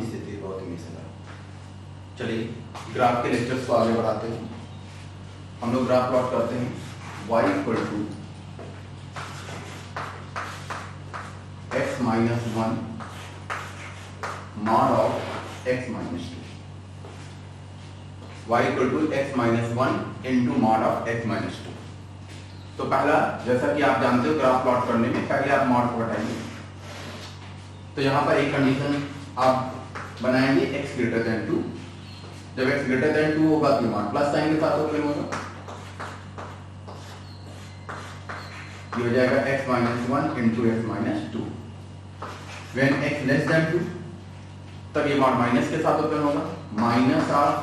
स्थिति बहुत ही मिसला। चलिए ग्राफ के लेक्चर्स को आगे बढ़ाते हैं। हम लोग ग्राफ प्लॉट करते हैं y equal to x minus 1 mod of x minus 2, y equal to x minus 1 into mod of x minus 2। तो पहला, जैसा कि आप जानते हो ग्राफ प्लॉट करने में पहले आप मॉड को हटाएंगे। तो यहाँ पर एक कंडीशन आप बनाएंगे x ग्रेटर देन 2। जब x ग्रेटर देन 2 होगा तो मॉड प्लस साइन के साथ ओपन होगा, ये हो जाएगा x minus 1 into x minus 2। When x less than 2 तब ये मॉड माइनस के साथ ओपन होगा, minus of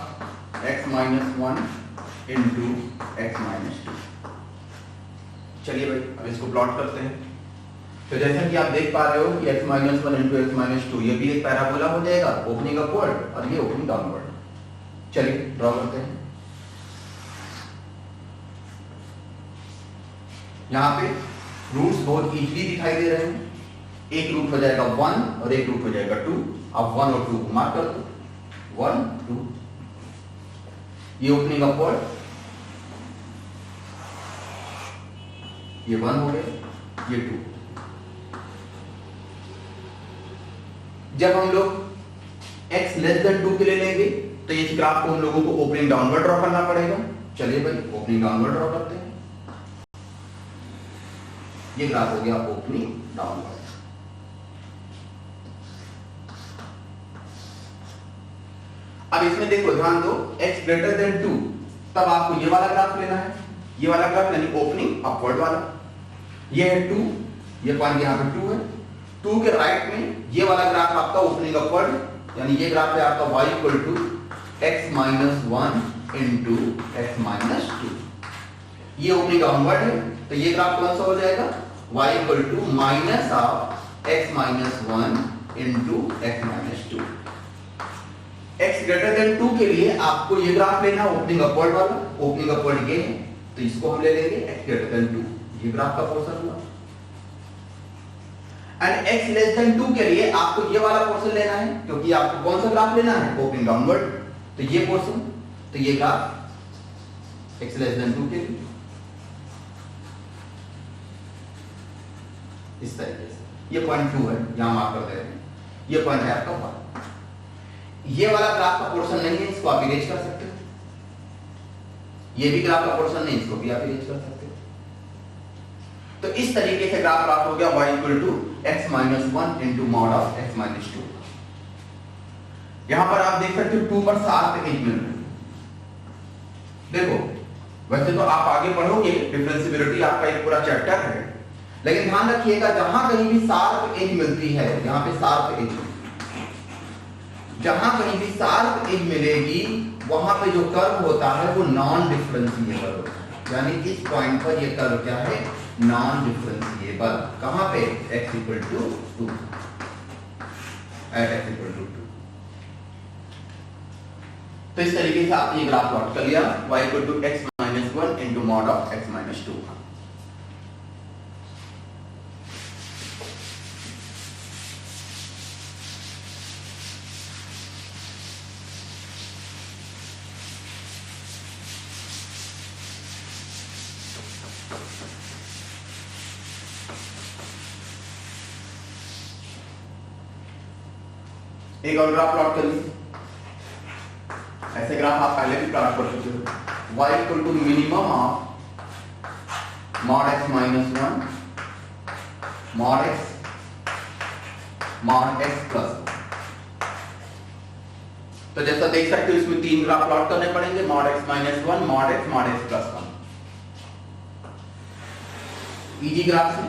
x minus 1 into x minus 2। चलिए भाई अब इसको प्लॉट करते हैं। तो जैसा कि आप देख पा रहे हो कि x minus 1 into x minus 2 ये भी एक पैराबोला हो जाएगा, ओपनिंग अपवर्ड और ये ओपनिंग डाउनवर्ड। चलिए ड्रॉ करते हैं। यहाँ पे रूट्स बहुत इजीली दिखाई दे रहे हैं। एक रूट हो जाएगा 1 और एक रूट हो जाएगा 2। अब 1 और 2 को मार्क कर दो, 1 2। ये ओपनिंग अपवर्ड, ये 1 हो गया, ये 2। जब हम लोग x लेस देन 2 के लिए लेंगे तो इस ग्राफ को हम लोगों को ओपनिंग डाउनवर्ड ड्रॉ करना पड़ेगा। चलिए भाई ओपनिंग डाउनवर्ड ड्रॉ करते हैं। ये ग्राफ हो गया ओपनिंग डाउनवर्ड। अब इसमें देखो ध्यान दो, x ग्रेटर देन 2 तब आपको ये वाला ग्राफ लेना है, ये वाला ग्राफ यानी ओपनिंग अपवर्ड वाला। ये है 2, ये पॉइंट यहाँ पे 2 है। 2 के राइट में ये वाला ग्राफ आपका ओपनिंग अपवर्ड, यानी ये ग्राफ है आपका y equal to x minus 1 into x minus 2। ये ओपनिंग डाउनवर्ड है, तो ये ग्राफ कौन सा हो जाएगा, y equal to minus of x minus 1 into x minus 2। x greater than 2 के लिए आपको ये ग्राफ लेना ओपनिंग अपवर्ड वाला, ओपनिंग अपवर्ड ये है तो इसको हम ले लेंगे x ग्रेटर देन 2, ये ग्राफ का पोर्शन हुआ। एंड x लेस देन 2 के लिए आपको ये वाला पोर्शन लेना है, क्योंकि आपको कौन सा ग्राफ लेना है, ओपनिंग डाउनवर्ड, तो ये पोर्शन, तो ये ग्राफ x लेस देन 2 के लिए इस तरीके से। ये पॉइंट 2 है, यहां मार्क कर दे रहे हैं। ये पॉइंट है आपका 1। ये वाला ग्राफ का पोर्शन नहीं है, इसको आप इरेज कर सकते हो। ये भी ग्राफ का पोर्शन नहीं, इसको भी आप इरेज कर सकते हो। तो इस तरीके से ग्राफ प्राप्त हो गया y equal to x minus 1 into mod of x minus 2। यहां पर आप देख सकते हो 2 पर शार्प एज मिल रही है। देखो वैसे तो आप आगे पढ़ोगे, डिफरेंशिएबिलिटी आपका एक पूरा चैप्टर है, लेकिन ध्यान रखिएगा जहां कहीं भी शार्प एज मिलती है, यहां पे शार्प एज, जहां कहीं भी शार्प एज मिलेगी वहां पे जो कर्व होता है वो नॉन डिफरेंशिएबल होता है। यानी इस पॉइंट पर ये कर्व क्या है, नॉन डिफरेंशिएबल। कहां पे, x equal to 2, at x equal to 2। तो इस तरीके से आपने ये ग्राफ प्लॉट कर लिया, y equal to x minus 1 into mod of x minus 2। एक और ग्राफ प्लॉट कर लीजिए। ऐसे ग्राफ आप पहले भी प्लॉट कर चुके हो। y equal to minimum of mod x minus 1 mod x plus 1। तो जैसा देख सकते हो इसमें 3 ग्राफ प्लॉट करने पड़ेंगे, mod x minus 1 mod x plus 1। Easy graph से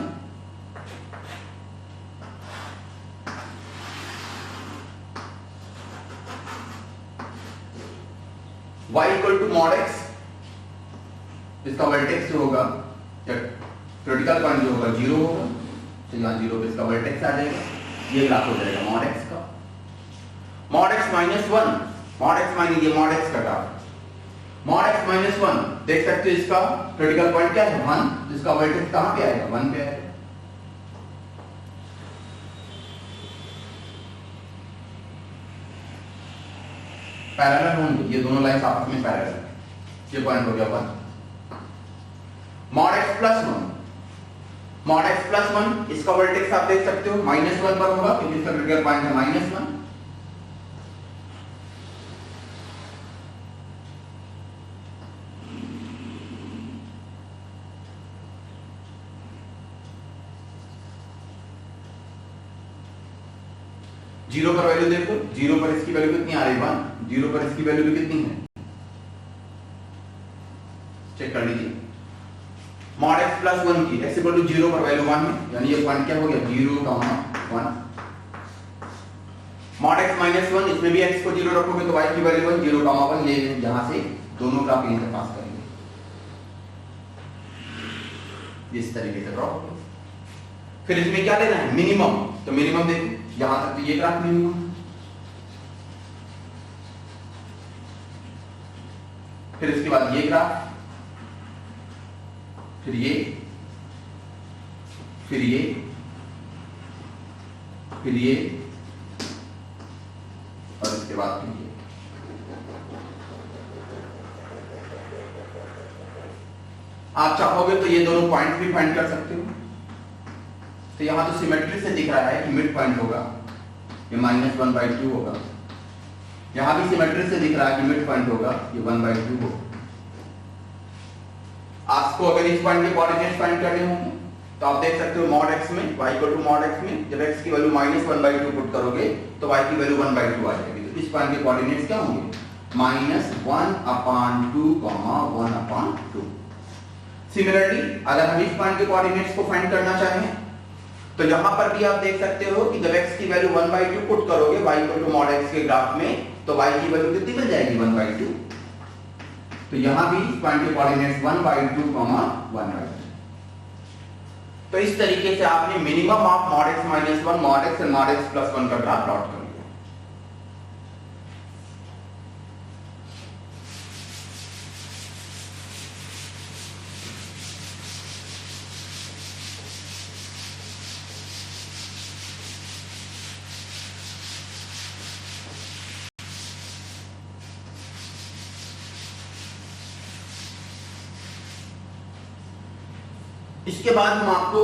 y equal to mod x, इसका वर्टेक्स जो होगा या क्रिटिकल पॉइंट जो होगा 0 होगा, तो यहाँ 0 पे इसका वर्टेक्स आ जाएगा। ये ग्राफ हो जाएगा मॉड x का। Mod x minus 1, mod x minus ये मॉड x का ग्राफ, मॉड x माइनस 1 देख सकते हो इसका क्रिटिकल पॉइंट क्या है 1, तो इसका वर्टेक्स कहां पे आएगा, 1 पे आएगा। पैरेलल होंगे, ये दोनों लाइंस आपस में पैरेलल है। ये पॉइंट हो गया 1। Mod x plus 1, mod x plus 1 इसका वर्टेक्स आप देख सकते हो -1 पर होगा क्योंकि इसका क्रिटिकल पॉइंट है -1। जीरो पर वैल्यू देखो, जीरो पर इसकी वैल्यू कितनी आ रही है 1, जीरो पर इसकी वैल्यू भी कितनी है, चेक कर लीजिए। मॉड x प्लस 1 की x इक्वल टू 0 पर वैल्यू 1 है, यानी ये पॉइंट क्या हो गया 0, 1। मॉड x माइनस 1 इसमें भी x को 0 रखोगे तो y की वैल्यू 1, 0, 1 ये यहां से दोनों का इंटरपास करेंगे इस तरीके से ड्रॉ। फिर इसमें क्या लेना है मिनिमम, तो मिनिमम देखो यहां तक तो ये ग्राफ मिनिमम, फिर इसके बाद ये ग्राफ, फिर ये, फिर ये, फिर ये और इसके बाद फिर ये। आप चाहोगे तो ये दोनों पॉइंट भी फाइंड कर सकते हो। तो यहां तो सिमेट्री से दिख रहा है कि मिड पॉइंट होगा, ये -1/2 होगा। यहां भी सिमेट्री से दिख रहा है कि मिड पॉइंट होगा, ये 1/2 होगा। आपको अगर इस पॉइंट के कोऑर्डिनेट्स फाइंड करने होंगे तो आप देख सकते हो मॉड x में y equal to mod x में जब x की वैल्यू -1/2 पुट करोगे तो y की वैल्यू 1/2 आ जाएगी। तो इस पॉइंट के कोऑर्डिनेट्स क्या होंगे -1/2, 1/2। सिमिलरली अगर हम इस पॉइंट के कोऑर्डिनेट्स को फाइंड करना चाहें तो यहां पर भी आप देख सकते हो कि जब x की वैल्यू 1/2 पुट करोगे y equal to mod x के ग्राफ में तो y की वैल्यू कितनी मिल जाएगी 1/2। तो यहां भी इस पॉइंट के कोऑर्डिनेट्स 1/2, 1/2। तो इस तरीके से आपने minimum of mod x minus 1, mod x and mod x plus 1 का ग्राफ प्लॉट कर लिया। इसके बाद हम आपको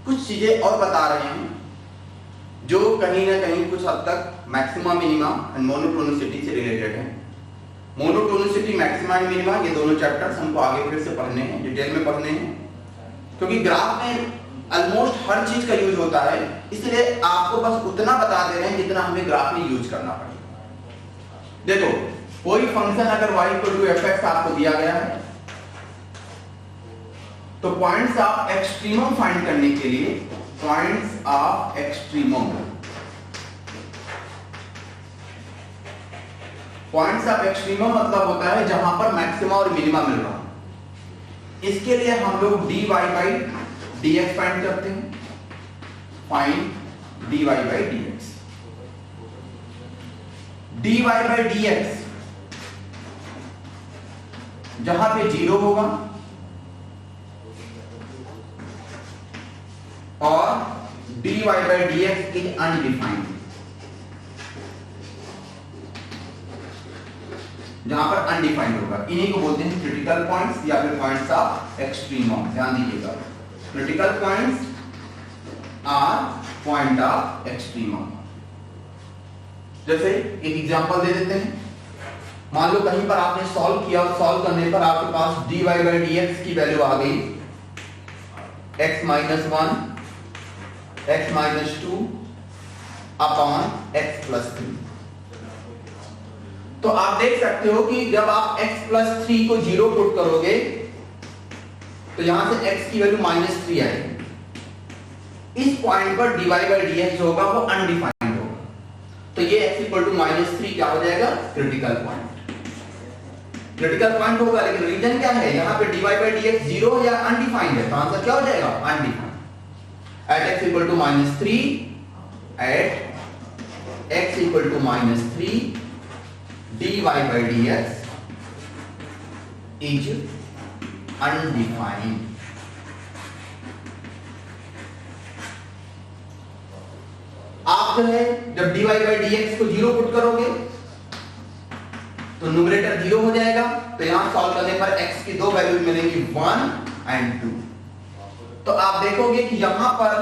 कुछ चीजें और बता रहे हैं जो कहीं ना कहीं कुछ हद तक मैक्सिमा मिनिमा एंड मोनोटोनिसिटी से रिलेटेड है। मोनोटोनिसिटी, मैक्सिमा एंड मिनिमा ये दोनों चैप्टर्स हमको आगे फिर से पढ़ने हैं, डिटेल में पढ़ने हैं, क्योंकि ग्राफ में ऑलमोस्ट हर चीज का यूज होता है, इसलिए आपको बस उतना बता दे रहे हैं जितना हमें ग्राफ में यूज करना पड़ेगा। देखो कोई फंक्शन अगर y इक्वल टू fx आपको दिया गया है तो पॉइंट्स ऑफ एक्सट्रीमम फाइंड करने के लिए points of extremum, points of extremum मतलब होता है जहां पर मैक्सिमा और मिनिमा मिल रहा है। इसके लिए हम लोग dy by dx फाइंड करते हैं, find dy by dx। dy by dx जहां पे 0 होगा और dy by dx is undefined, जहां पर अनडिफाइंड होगा, इन्हीं को बोलते हैं क्रिटिकल पॉइंट्स या फिर पॉइंट्स ऑफ एक्सट्रीमम। ध्यान दीजिएगा, critical points are point of extremum. जैसे एक एग्जांपल दे देते हैं, मान लो कहीं पर आपने सॉल्व किया, सॉल्व करने पर आपके पास dy by dx की वैल्यू आ गई x minus 1, x minus 2 upon x plus 3। तो आप देख सकते हो कि जब आप x plus 3 को 0 पुट करोगे तो यहां से x की वैल्यू -3 आएगी। इस पॉइंट पर dy by dx जो होगा वो अनडिफाइंड होगा, तो ये x इक्वल टू -3 क्या हो जाएगा क्रिटिकल पॉइंट। क्रिटिकल पॉइंट होगा, लेकिन रीजन क्या है, यहां पे dy by dx 0 या अनडिफाइंड है, तो आंसर क्या हो जाएगा undefined. At x equal to -3, at x equal to -3 dy by dx is undefined। आप जो है जब dy by dx को 0 पुट करोगे न्यूमरेटर 0 हो जाएगा, तो यहां सॉल्व करने पर x की दो वैल्यू मिलेंगी 1 एंड 2। तो आप देखोगे कि यहां पर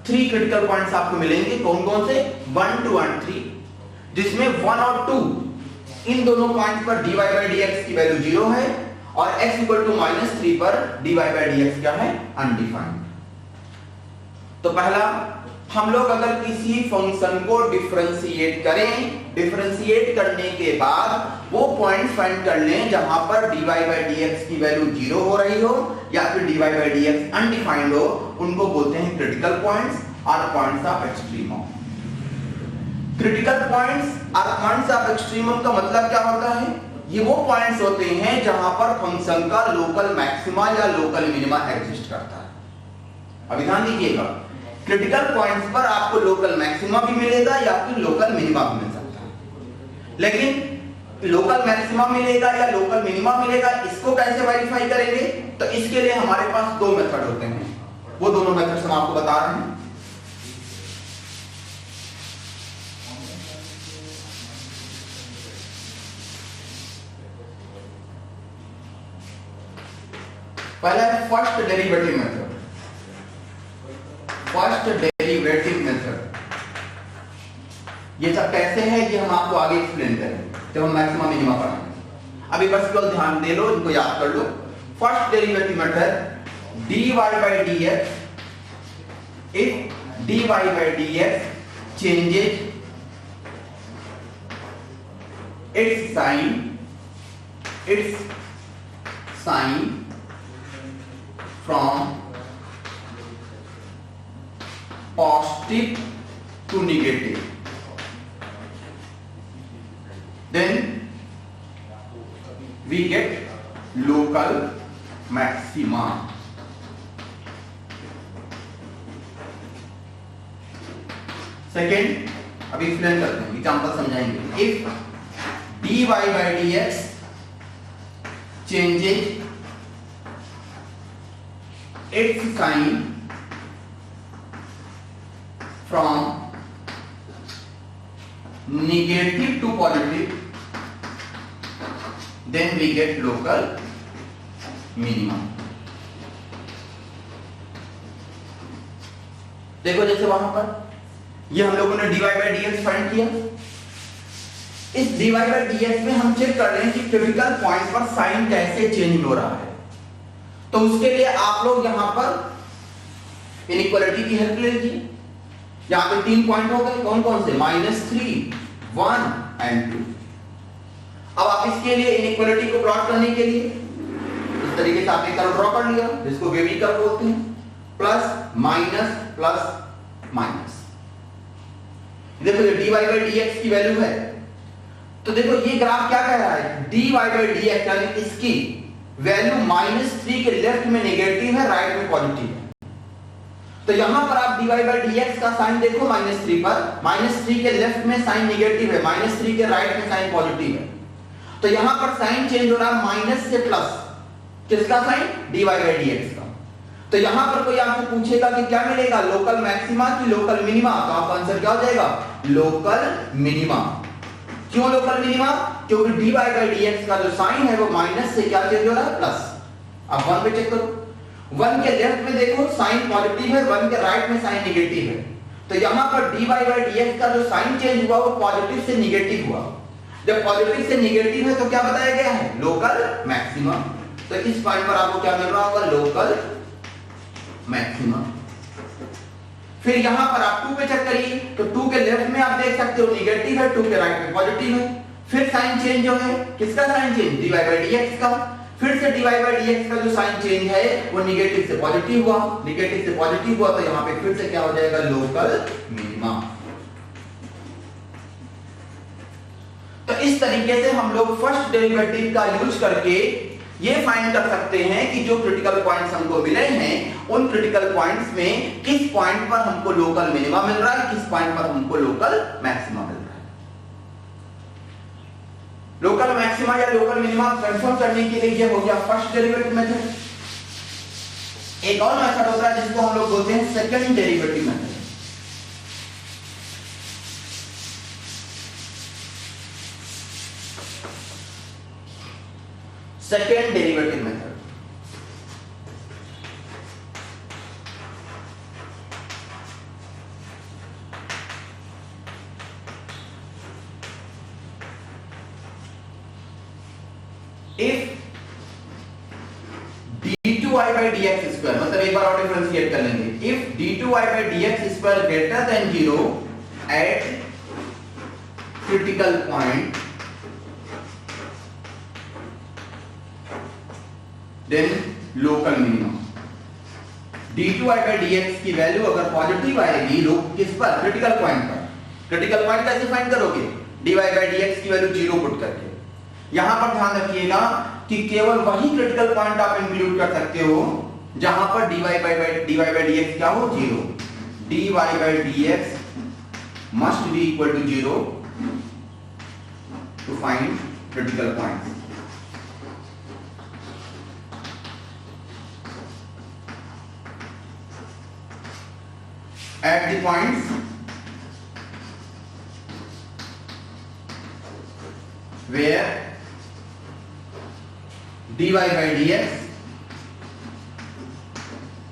3 क्रिटिकल पॉइंट्स आपको मिलेंगे। कौन कौन से? 1, 2 एंड 3, जिसमें 1 और 2 इन दोनों पॉइंट्स पर dy by dx की वैल्यू 0 है और x इक्वल टू -3 पर dy by dx क्या है? अनडिफाइंड। तो पहला, हम लोग अगर किसी फंक्शन को डिफरेंशिएट करें, डिफरेंशिएट करने के बाद वो पॉइंट फाइंड कर लें जहां पर dy by dx की वैल्यू 0 हो रही हो या फिर dy by dx अनडिफाइंड हो, उनको बोलते हैं क्रिटिकल पॉइंट्स और points of extremum. Critical points और पॉइंट्स ऑफ एक्सट्रीमम का मतलब क्या होता है? ये वो पॉइंट्स होते हैं जहां पर फंक्शन का लोकल मैक्सिमा या लोकल मिनिमा एग्जिस्ट करता है। अभी ध्यान दीजिएगा, क्रिटिकल पॉइंट्स पर आपको लोकल मैक्सिमा भी मिलेगा या फिर लोकल मिनिमा भी मिल सकता है, लेकिन लोकल मैक्सिमा मिलेगा या लोकल मिनिमा मिलेगा, इसको कैसे वेरीफाई करेंगे? तो इसके लिए हमारे पास दो मेथड होते हैं, वो दोनों मेथड्स हम आपको बता रहे हैं। पहला है first derivative method. First derivative method ये सब कैसे है ये हम आपको आगे एक्सप्लेन करेंगे जब हम मैक्सिमा मिनिमा पढ़ेंगे। अभी बस केवल ध्यान दे लो, इनको याद कर लो। First derivative method dy by dx, if dy by dx changes its sign from positive to negative, then we get local maxima. Second, अभी एक्सप्लेन करते हैं, एग्जांपल समझाएंगे। If dy by dx changes its sign from negative to positive, then we get local minimum. देखो जैसे वहां पर ये हम लोगों ने dy by dx फाइंड किया, इस dy by dx में हम चेक कर रहे हैं कि क्रिटिकल पॉइंट पर साइन कैसे चेंज हो रहा है। तो उसके लिए आप लोग यहां पर इनइक्वालिटी की हेल्प ले लीजिए। यहां पे 3 पॉइंट हो गए, कौन कौन से? -3, 1 एंड 2। अब आप इसके लिए इनइक्वालिटी को प्लॉट करने के लिए इस तरीके से आपने कर्व ड्रॉ कर लिया, जिसको वेवी कर्व बोलते हैं, प्लस माइनस प्लस माइनस। देखो ये dy by dx की वैल्यू है, तो देखो ये ग्राफ क्या कह रहा है? dy by dx यानी इसकी वैल्यू -3 के लेफ्ट में नेगेटिव है, राइट में पॉजिटिव है। तो यहां पर आप dy by dx का साइन देखो -3 पर, -3 के लेफ्ट में साइन नेगेटिव है, -3 के राइट में साइन पॉजिटिव है। तो यहां पर साइन चेंज हो रहा है माइनस से प्लस, किसका साइन? dy by dx का। तो यहां पर कोई आपसे पूछेगा कि क्या मिलेगा, लोकल मैक्सिमा की लोकल मिनिमा, तो आपका आंसर क्या हो जाएगा? Local minima. क्यों लोकल मिनिमा? क्योंकि dy by dx का जो साइन है वो माइनस से क्या चेंज हो रहा है? प्लस। अब 1 पे चेक करो, 1 के लेफ्ट में देखो साइन पॉजिटिव है, 1 के राइट में साइन नेगेटिव है। तो यहां पर dy by dx का जो साइन चेंज हुआ वो पॉजिटिव से नेगेटिव हुआ। जब पॉजिटिव से नेगेटिव है तो क्या बताया गया है? Local maxima. तो इस पॉइंट पर आपको क्या मिल रहा होगा? Local maxima. फिर यहां पर आप 2 पे चेक करिए, तो 2 के लेफ्ट में आप देख सकते हो नेगेटिव है, 2 के राइट में पॉजिटिव है। फिर साइन चेंज जो है, किसका sign change? dy by dx का। फिर से dy by dx का जो साइन चेंज है वो नेगेटिव से पॉजिटिव हुआ, नेगेटिव से पॉजिटिव हुआ, तो यहां पे फिर से क्या हो जाएगा? Local minima. तो इस तरीके से हम लोग फर्स्ट डेरिवेटिव का यूज करके ये फाइंड कर सकते हैं कि जो क्रिटिकल पॉइंट्स हमको मिले हैं उन क्रिटिकल पॉइंट्स में किस पॉइंट पर हमको लोकल मिनिमा मिल रहा है, किस पॉइंट पर हमको लोकल मैक्सिमा मिल रहा है। लोकल मैक्सिमा या लोकल मिनिमा कंफर्म करने के लिए ये हो गया फर्स्ट डेरिवेटिव मेथड। एक और मेथड होता है जिसको हम लोग बोलते हैं second derivative method. Second derivative method. If d2i by dx square, मतलब एक बार और डिफरेंशिएट कर लेंगे, if d2i by dx square greater than 0 at critical point, then local minimum. d2i by dx की वैल्यू अगर पॉजिटिव आएगी लोग किस पर, क्रिटिकल पॉइंट पर। क्रिटिकल पॉइंट कैसे फाइंड करोगे, dy by dx की वैल्यू 0 पुट करके। यहां पर ध्यान रखिएगा कि केवल वही क्रिटिकल पॉइंट आप इंक्लूड कर सकते हो जहां पर dy by dx क्या हो, 0। dy by dx must be equal to 0 to find critical point। At the points where dy by dx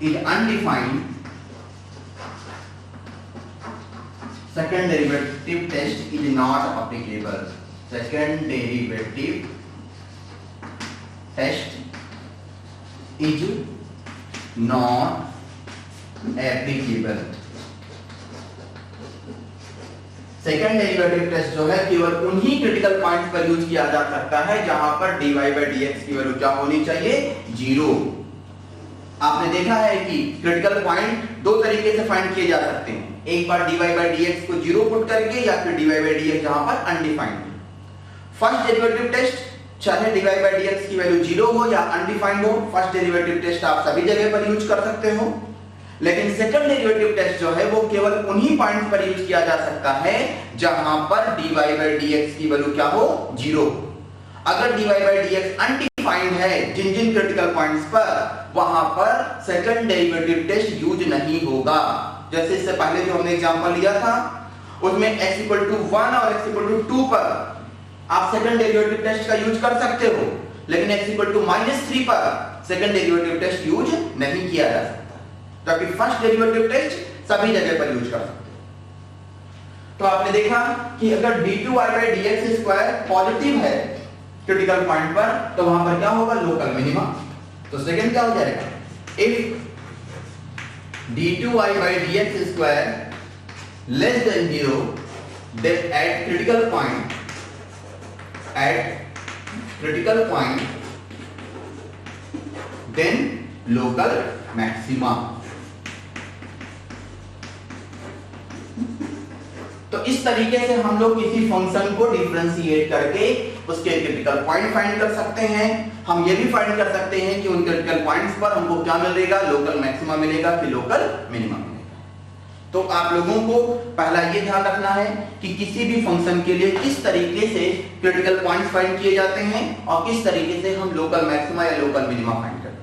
is undefined, second derivative test is not applicable। second derivative test is not applicable। Second derivative test जो है केवल उन्हीं critical points पर use किया जा सकता है जहां पर dy by dx की वैल्यू क्या होनी चाहिए, 0। आपने देखा है कि क्रिटिकल पॉइंट दो तरीके से फाइंड किए जा सकते हैं, एक बार dy by dx को 0 पुट करके या फिर dy by dx जहां पर अनडिफाइंड। फर्स्ट डेरिवेटिव टेस्ट चाहे dy by dx की वैल्यू 0 हो या अनडिफाइंड हो, फर्स्ट डेरिवेटिव टेस्ट आप सभी जगह पर यूज कर सकते हो। लेकिन सेकंड डेरिवेटिव टेस्ट जो है वो केवल उन्हीं पॉइंट्स पर यूज किया जा सकता है जहां पर dy by dx की वैल्यू क्या हो, 0। अगर dy by dx अनडिफाइंड है जिन जिन क्रिटिकल पॉइंट्स पर, वहां पर सेकंड डेरिवेटिव टेस्ट यूज नहीं होगा। जैसे इससे पहले जो हमने एग्जांपल लिया था उसमें x 1 और x 2 पर आप सेकंड डेरिवेटिव टेस्ट का यूज कर सकते हो, लेकिन x -3 पर सेकंड डेरिवेटिव टेस्ट यूज नहीं किया जा सकता, जबकि फर्स्ट डेरिवेटिव टेस्ट सभी जगह पर यूज कर सकते हो। तो आपने देखा कि अगर d2i by dx square positive है क्रिटिकल पॉइंट पर, तो वहां पर क्या होगा, लोकल मिनिमा। तो सेकंड क्या हो जाएगा, if d2i by dx square less than 0 then at critical point then local maxima। तो इस तरीके से हम लोग किसी फंक्शन को डिफरेंशिएट करके उसके क्रिटिकल पॉइंट फाइंड कर सकते हैं। हम ये भी फाइंड कर सकते हैं कि उन क्रिटिकल पॉइंट्स पर हमको क्या मिलेगा, लोकल मैक्सिमा मिलेगा कि लोकल मिनिमा मिलेगा। तो आप लोगों को पहला ये ध्यान रखना है कि किसी भी फंक्शन के लिए किस तरीके से क्रिटिकल पॉइंट्स फाइंड किए जाते हैं और किस तरीके से हम लोकल मैक्सिमा या लोकल मिनिमा फाइंड करते हैं।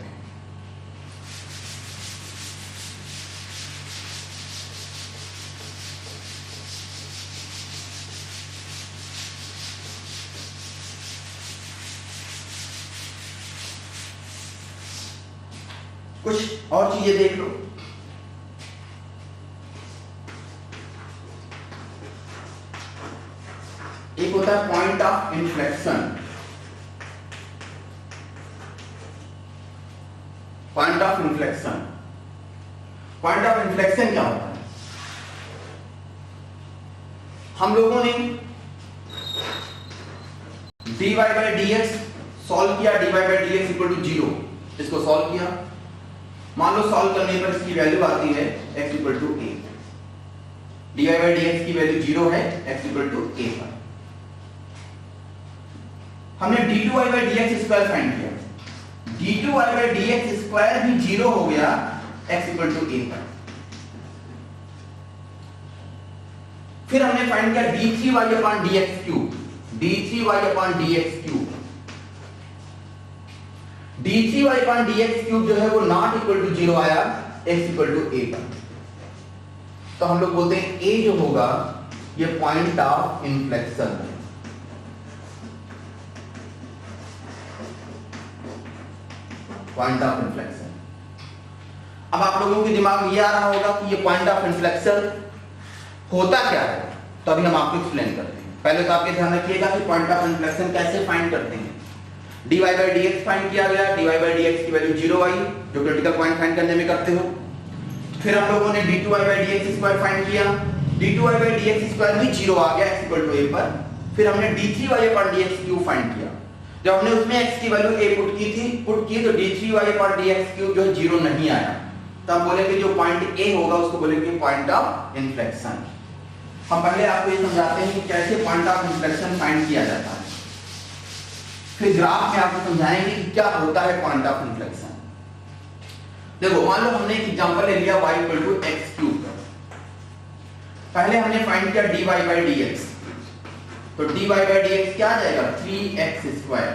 कुछ और चीजें देख लो। एक होता है point of inflection. Point of inflection, point of inflection क्या होता है? हम लोगों ने dy by dx सॉल्व किया, dy by dx equal to 0, इसको सॉल्व किया। मान लो सॉल्व करने पर इसकी वैल्यू आती है x equal to a। dy by dx की वैल्यू 0 है, x इक्वल टू a पर। हमने d2i by dx square find किया, d2i by dx स्क्वायर भी 0 हो गया x इक्वल टू a पर। फिर हमने फाइंड किया d3y upon dx cube, d3y upon dx cube. d3y upon dx cube जो है वो नॉट इक्वल टू 0 आया x इक्वल टू a पर। तो हम लोग बोलते हैं a जो होगा ये पॉइंट ऑफ इन्फ्लेक्शन है। Point of inflection. अब आप लोगों के दिमाग में ये आ रहा होगा कि ये पॉइंट ऑफ इन्फ्लेक्शन होता क्या है, तो अभी हम आपको एक्सप्लेन करते हैं। पहले तो आपके ध्यान रखिएगा कि पॉइंट ऑफ इन्फ्लेक्शन कैसे फाइंड करते हैं। dy by dx फाइंड किया गया, dy by dx की वैल्यू 0 आई, जो क्रिटिकल पॉइंट फाइंड करने में करते हो। फिर हम लोगों ने d2y by dx square find किया, d2y by dx स्क्वायर भी 0 आ गया x इक्वल टू a पर। फिर हमने d3y पर dx क्यूब फाइंड किया, जब हमने उसमें x की वैल्यू a पुट की तो d3y पर dx क्यूब जो 0 नहीं आया, तब बोलेंगे जो पॉइंट a होगा उसको बोलेंगे पॉइंट ऑफ इन्फ्लेक्शन। हम पहले आपको ये समझाते हैं कि कैसे पॉइंट ऑफ इन्फ्लेक्शन फाइंड किया जाता है, फिर ग्राफ में आपको समझाएंगे कि क्या होता है पॉइंट ऑफ इन्फ्लेक्शन। देखो मान लो हमने एक एग्जांपल ले लिया y equal to x cube. पहले हमने फाइंड किया dy by dx, तो dy by dx क्या आ जाएगा 3x स्क्वायर।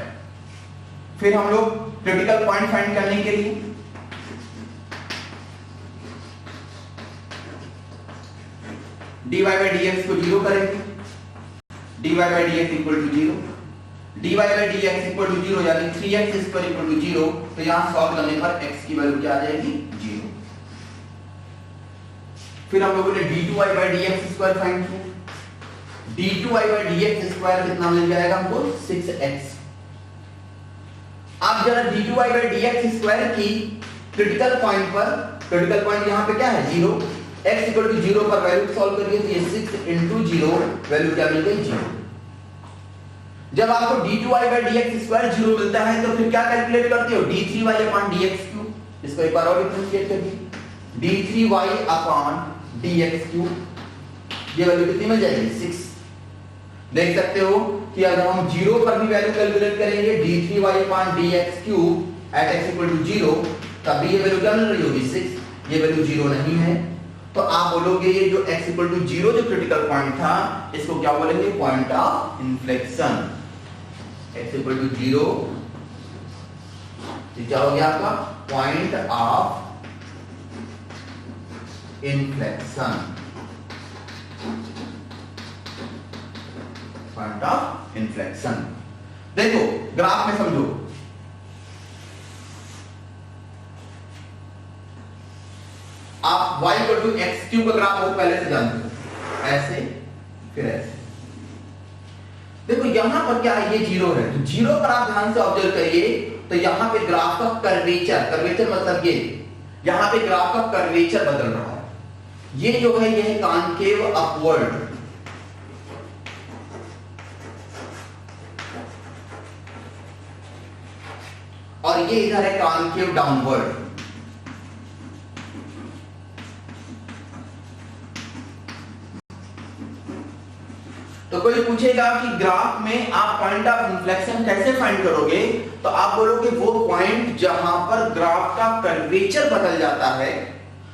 फिर हम लोग क्रिटिकल पॉइंट फाइंड करने के लिए dy by dx को 0 करेंगे, dy by dx equal to 0, dy by dx equal to 0 यानी 3x स्क्वायर इक्वल टू 0, तो यहां सॉल्व करने पर x की वैल्यू क्या आ जाएगी 0। फिर हम लोगों ने d2y by dx square find किया, d2y by dx स्क्वायर कितना मिल जाएगा हमको 6x। अब जरा d2y by dx स्क्वायर की क्रिटिकल पॉइंट पर, क्रिटिकल पॉइंट यहां पे क्या है 0, x इक्वल टू 0 पर वैल्यू सॉल्व करिए तो ये 6 into 0 वैल्यू क्या मिल गई 0। जब आपको d2y by dx स्क्वायर 0 मिलता है तो फिर क्या कैलकुलेट करते हो d3y upon dx क्यूब, इसको एक बार और डिफरेंशिएट करिए d3y upon dx क्यूब, ये वैल्यू कितनी मिल जाएगी 6। देख सकते हो कि अगर हम 0 पर भी वैल्यू कैलकुलेट करेंगे d3y upon dx cube at x equal to 0, तब भी ये वैल्यू क्या मिल रही होगी 6, ये वैल्यू 0 नहीं है, तो आप बोलोगे ये जो x इक्वल टू 0 जो क्रिटिकल पॉइंट था इसको क्या बोलेंगे point of inflection. x equal to 0 क्या हो गया आपका point of inflection, point of inflection. देखो ग्राफ में समझो, आप y equal to x cube का ग्राफ वो पहले से जानते हो, ऐसे फिर ऐसे। देखो यहां पर क्या है ये 0 है, तो 0 पर आप ध्यान से ऑब्जर्व करिए तो यहां पे ग्राफ का कर्वेचर, कर्वेचर मतलब ये यहां पे ग्राफ का कर्वेचर बदल रहा है। ये जो है ये है कॉन्केव अपवर्ड, और ये इधर है कॉन्केव डाउनवर्ड। तो कोई पूछेगा कि ग्राफ में आप पॉइंट ऑफ इन्फ्लेक्शन कैसे फाइंड करोगे, तो आप बोलोगे वो पॉइंट जहां पर ग्राफ का कर्वेचर बदल जाता है,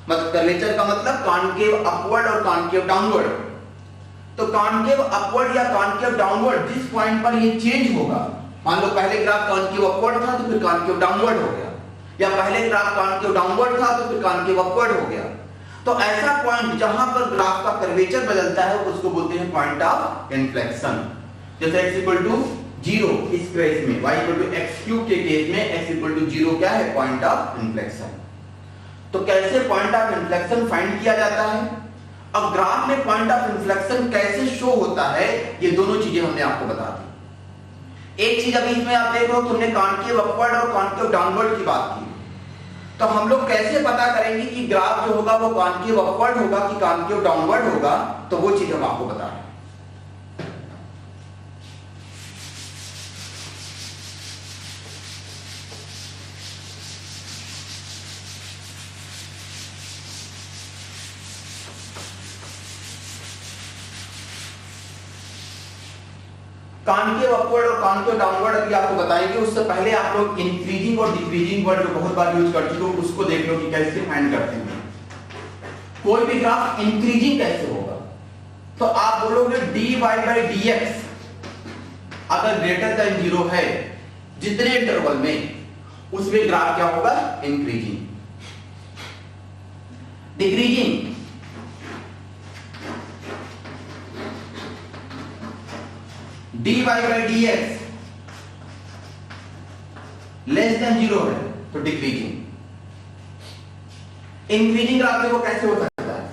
मतलब कर्वेचर का मतलब कॉन्केव अपवर्ड और कॉन्केव डाउनवर्ड। तो कॉन्केव अपवर्ड या कॉन्केव डाउनवर्ड जिस पॉइंट पर ये चेंज होगा, मान लो पहले ग्राफ कॉन्केव अपवर्ड था तो फिर कॉन्केव डाउनवर्ड हो गया, या पहले ग्राफ कॉन्केव डाउनवर्ड था तो फिर कॉन्केव अपवर्ड हो गया, तो ऐसा पॉइंट जहां पर ग्राफ का कर्वेचर बदलता है उसको बोलते हैं पॉइंट ऑफ इन्फ्लेक्शन। जैसे x इक्वल टू 0 इस केस में, y equal to x cube के केस में x इक्वल टू 0 क्या है पॉइंट ऑफ इन्फ्लेक्शन। तो कैसे पॉइंट ऑफ इन्फ्लेक्शन फाइंड किया जाता है, अब ग्राफ में पॉइंट ऑफ इन्फ्लेक्शन कैसे शो होता है, ये दोनों चीजें हमने आपको बता दी। एक चीज अभी इसमें आप देख रहे हो, तुमने कॉन्केव अपवर्ड और कॉन्केव डाउनवर्ड की बात की, तो हम लोग कैसे पता करेंगे कि ग्राफ जो होगा वो कॉन्केव अपवर्ड होगा कि कॉन्केव डाउनवर्ड होगा, तो वो चीज हम आपको बता रहे हैं। कॉन्केव अपवर्ड और कॉन्केव डाउनवर्ड अभी आपको बताएंगे, उससे पहले आप लोग इंक्रीजिंग और डिक्रीजिंग वर्ड जो बहुत बार यूज कर चुके हो उसको देख लो कि कैसे फाइंड करते हैं। कोई भी ग्राफ इंक्रीजिंग कैसे होगा, तो आप बोलोगे dy by dx अगर ग्रेटर देन 0 है जितने इंटरवल में, उसमें ग्राफ क्या होगा increasing. Decreasing dy by dx less than 0 है तो डिक्रीजिंग। इंक्रीजिंग ग्राफ देखो कैसे हो सकता है,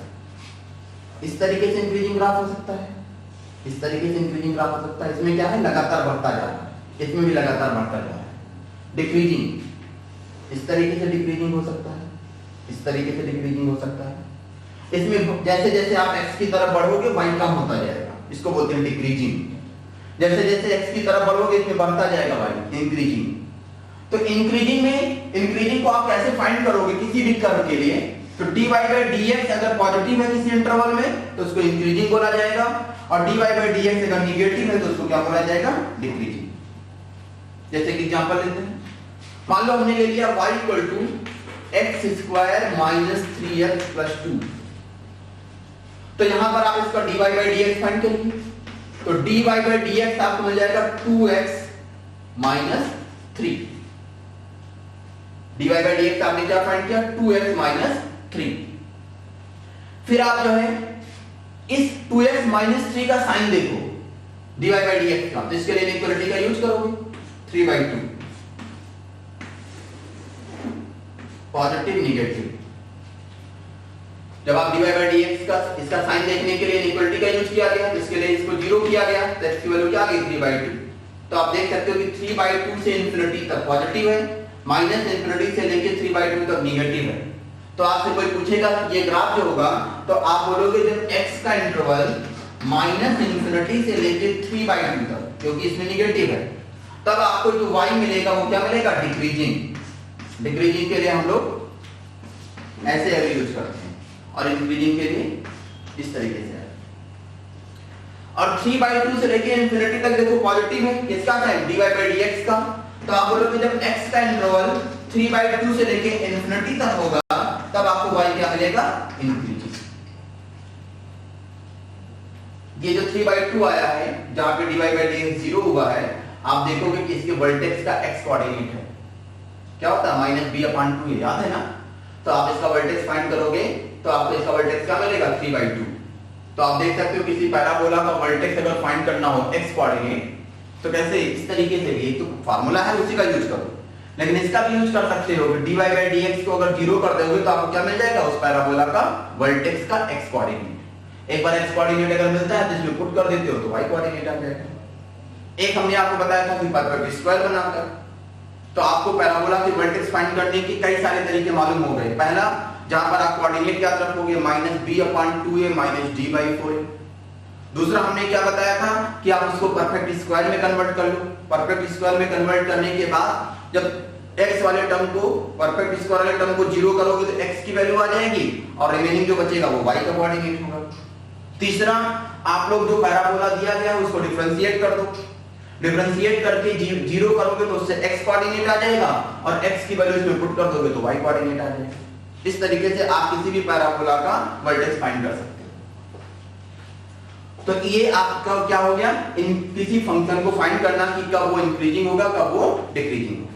इस तरीके से इंक्रीजिंग ग्राफ हो सकता है, इस तरीके से इंक्रीजिंग ग्राफ हो सकता है। इसमें क्या है, लगातार बढ़ता जा रहा है, इसमें भी लगातार बढ़ता जा रहा है। डिक्रीजिंग इस तरीके से डिक्रीजिंग हो सकता है, इस तरीके से डिक्रीजिंग हो सकता है। इसमें जैसे जैसे आप x की तरफ बढ़ोगे y कम होता जाएगा, इसको बोलते हैं डिक्रीजिंग। जैसे जैसे x की तरफ बढ़ोगे इसमें बढ़ता जाएगा y, इंक्रीजिंग। तो इंक्रीजिंग में, इंक्रीजिंग को आप कैसे फाइंड करोगे किसी भी कर्व के लिए, तो dy by dx अगर पॉजिटिव है किसी इंटरवल में तो उसको इंक्रीजिंग बोला जाएगा, और dy by dx अगर निगेटिव है तो उसको क्या बोला जाएगा, डिक्रीजिंग। जैसे कि एग्जांपल लेते हैं, मान लो हमने ले लिया y equal to x square minus 3x plus 2, तो यहां पर आप इसका dy by dx फाइंड करिए, तो dy by dx आपको मिल जाएगा 2x minus 3। dy by dx आपने क्या फाइंड किया, 2x माइनस 3। फिर आप जो है इस 2x माइनस 3 का साइन देखो dy by dx का, तो इसके लिए इक्वालिटी का यूज करोगे, 3/2 पॉजिटिव निगेटिव। जब आप dy by dx का इसका साइन देखने के लिए इक्वालिटी का यूज किया गया, तो इसके लिए इसको 0 किया गया, तो x की वैल्यू क्या आ गई, 3/2। तो आप देख सकते हो कि 3/2 से इंफिनिटी तक पॉजिटिव है, माइनस इंफिनिटी से लेके 3/2 तक निगेटिव है। तो आपसे कोई पूछेगा कि ये ग्राफ जो होगा, तो आप बोलोगे जब x का इंटरवल माइनस इंफिनिटी से लेके 3/2 तक, क्योंकि इसमें निगेटिव है, तब आपको जो y मिलेगा वो क्या मिलेगा, डिक्रीजिंग। डिक्रीजिंग के लिए हम लोग ऐसे एरो यूज करते हैं, और इंक्रीजिंग के लिए इस तरीके से। और 3/2 से लेके इंफिनिटी तक देखो पॉजिटिव है, किसका टाइम, dy by dx का। तो आप बोलोगे जब x का इंटरवल 3/2 से लेके इंफिनिटी तक होगा, तब आपको y क्या मिलेगा, इंक्रीजिंग। ये जो 3/2 आया है, जहां पे dy by dx 0 हुआ है, आप देखोगे कि इसके वर्टेक्स का x कोऑर्डिनेट है, क्या होता है, -b/2, याद है ना। तो आप इसका वर्टेक्स फाइंड करोगे तो आपको इसका वर्टेक्स क्या मिलेगा, 3/2। तो आप देख सकते हो किसी पैराबोला का वर्टेक्स अगर फाइंड करना हो x कोऑर्डिनेट, तो कैसे, इस तरीके से, ये तो फार्मूला है उसी का यूज करो, लेकिन इसका भी यूज कर सकते हो। dy by dx को अगर 0 कर दोगे तो आपको क्या मिल जाएगा, उस पैराबोला का वर्टेक्स का x कोऑर्डिनेट। एक बार x कोऑर्डिनेट अगर मिलता है तो इसमें पुट कर देते हो तो y कोऑर्डिनेट आ जाएगा। एक हमने आपको बताया था कि परपेंडिकुलर स्क्वायर बनाकर, तो आपको पैराबोला के वर्टेक्स फाइंड करने के कई सारे तरीके मालूम हो गए। पहला, जहां पर आप कोऑर्डिनेट याद रखोगे -b/2a माइनस d/4। दूसरा हमने क्या बताया था कि आप उसको परफेक्ट स्क्वायर में कन्वर्ट कर लो। परफेक्ट स्क्वायर में कन्वर्ट करने के बाद जब x वाले टर्म को, परफेक्ट स्क्वायर वाले टर्म को 0 करोगे तो x की वैल्यू आ जाएगी, और रिमेनिंग जो बचेगा वो y का कोऑर्डिनेट होगा। तीसरा, आप लोग जो पैराबोला दिया गया है उसको डिफरेंशिएट कर दो, डिफरेंशिएट करके 0 करोगे तो उससे x कोऑर्डिनेट आ जाएगा, और x की वैल्यू इसमें पुट कर दोगे तो y कोऑर्डिनेट आ जाएगा। इस तरीके से आप किसी भी पैराबोला का वर्टेक्स फाइंड कर सकते हो। तो ये आपका क्या हो गया, इन किसी फंक्शन को फाइंड करना कि कब वो इंक्रीजिंग होगा, कब वो डिक्रीजिंग होगा।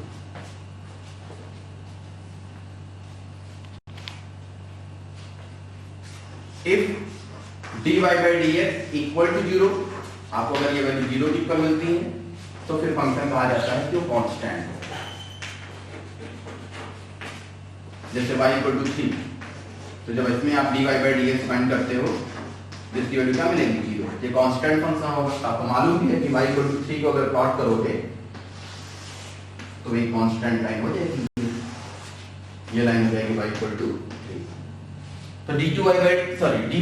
If dy by dx equal to 0, आपको अगर ये वैल्यू 0 की पर मिलती है तो फिर फंक्शन कहा जाता है कि वो कांस्टेंट है। जैसे y इक्वल टू 3, तो जब इसमें आप dy by dx फाइंड करते हो, जिसकी वैल्यू क्या मिलेगी, 0, ये कांस्टेंट फंक्शन होगा। आपको मालूम भी है कि y इक्वल टू 3 को अगर प्लॉट करोगे तो ये कांस्टेंट लाइन हो जाएगी, ये लाइन हो जाएगी y इक्वल टू 3। तो dy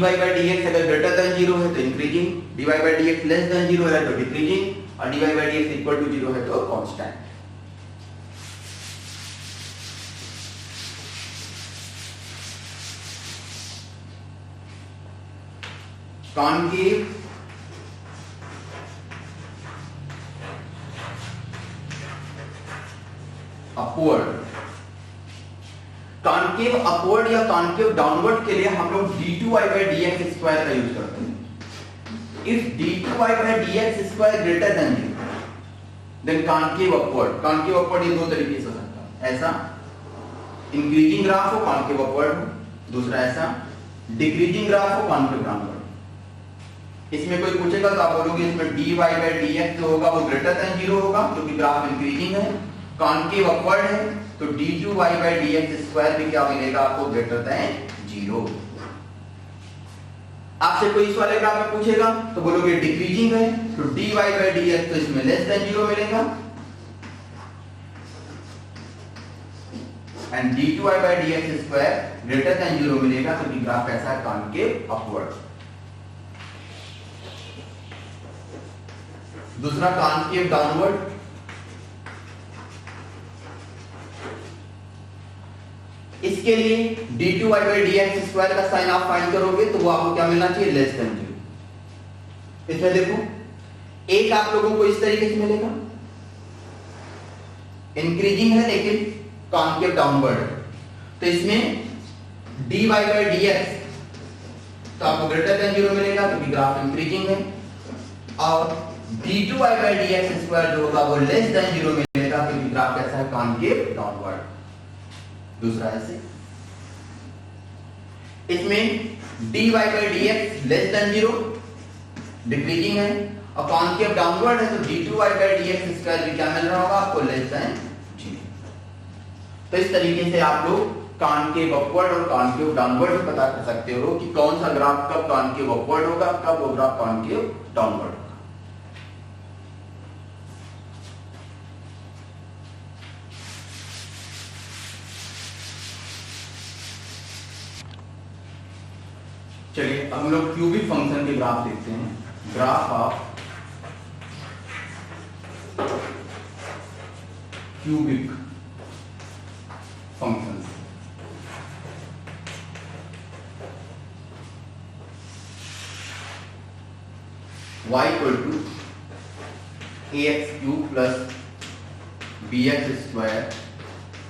by dx अगर ग्रेटर देन 0 है तो increasing, dy by dx less than 0 है तो डिक्रीजिंग, और dy by dx equal to 0 है तो constant. Concave upward, concave upward या कॉनकेव डाउनवर्ड के लिए हम लोग d2y by dx स्क्वायर का यूज करते हैं। If d2y by dx square greater than 0, then concave upward. Concave upward ये दो तरीके से हो सकता है, ऐसा इंक्रीजिंग ग्राफ हो कॉनकेव अपवर्ड हो, दूसरा ऐसा डिक्रीजिंग ग्राफ हो कॉनकेव डाउनवर्ड। इसमें कोई पूछेगा तो आप बोलोगे इसमें dy by dx जो होगा वो ग्रेटर देन 0 होगा क्योंकि ग्राफ इंक्रीजिंग है, कॉनकेव अपवर्ड है तो d2y/dx² भी क्या मिलेगा आपको, ग्रेटर देन 0। आपसे कोई इस वाले ग्राफ में पूछेगा तो बोलोगे डिक्रीजिंग है, तो dy/dx तो इसमें लेस देन 0 मिलेगा, एंड d2y/dx² ग्रेटर देन 0 मिलेगा, क्योंकि ग्राफ कैसा है, कॉनकेव अपवर्ड। दूसरा कॉनकेव डाउनवर्ड, इसके लिए d2y/dx² का साइन आप फाइंड करोगे तो वो आपको क्या मिलना चाहिए, लेस देन 0। इसमें देखो एक आप लोगों को इस तरीके से मिलेगा, इंक्रीजिंग है लेकिन कॉनकेव डाउनवर्ड है, तो इसमें dy/dx तो आपको ग्रेटर देन 0 मिलेगा क्योंकि ग्राफ इंक्रीजिंग है, और d2y/dx² जो होगा वो लेस देन 0 मिलेगा क्योंकि ग्राफ कैसा है, कॉनकेव डाउनवर्ड। दूसरा ऐसे, इसमें dy/dx लेस देन 0 डिक्रीजिंग है, और कॉनकेव डाउनवर्ड है, तो d2y/dx² भी क्या मिल रहा होगा आपको, लेस देन 0। तो इस तरीके से आप लोग कॉनकेव अपवर्ड और कॉनकेव डाउनवर्ड पता कर सकते हो कि कौन सा ग्राफ कब कॉनकेव अपवर्ड होगा, कब वो ग्राफ कॉनकेव डाउनवर्ड होगा। चलिए अब हम लोग क्यूबिक फंक्शन के ग्राफ देखते हैं। Graph of cubic function. y equal to ax³ plus bx²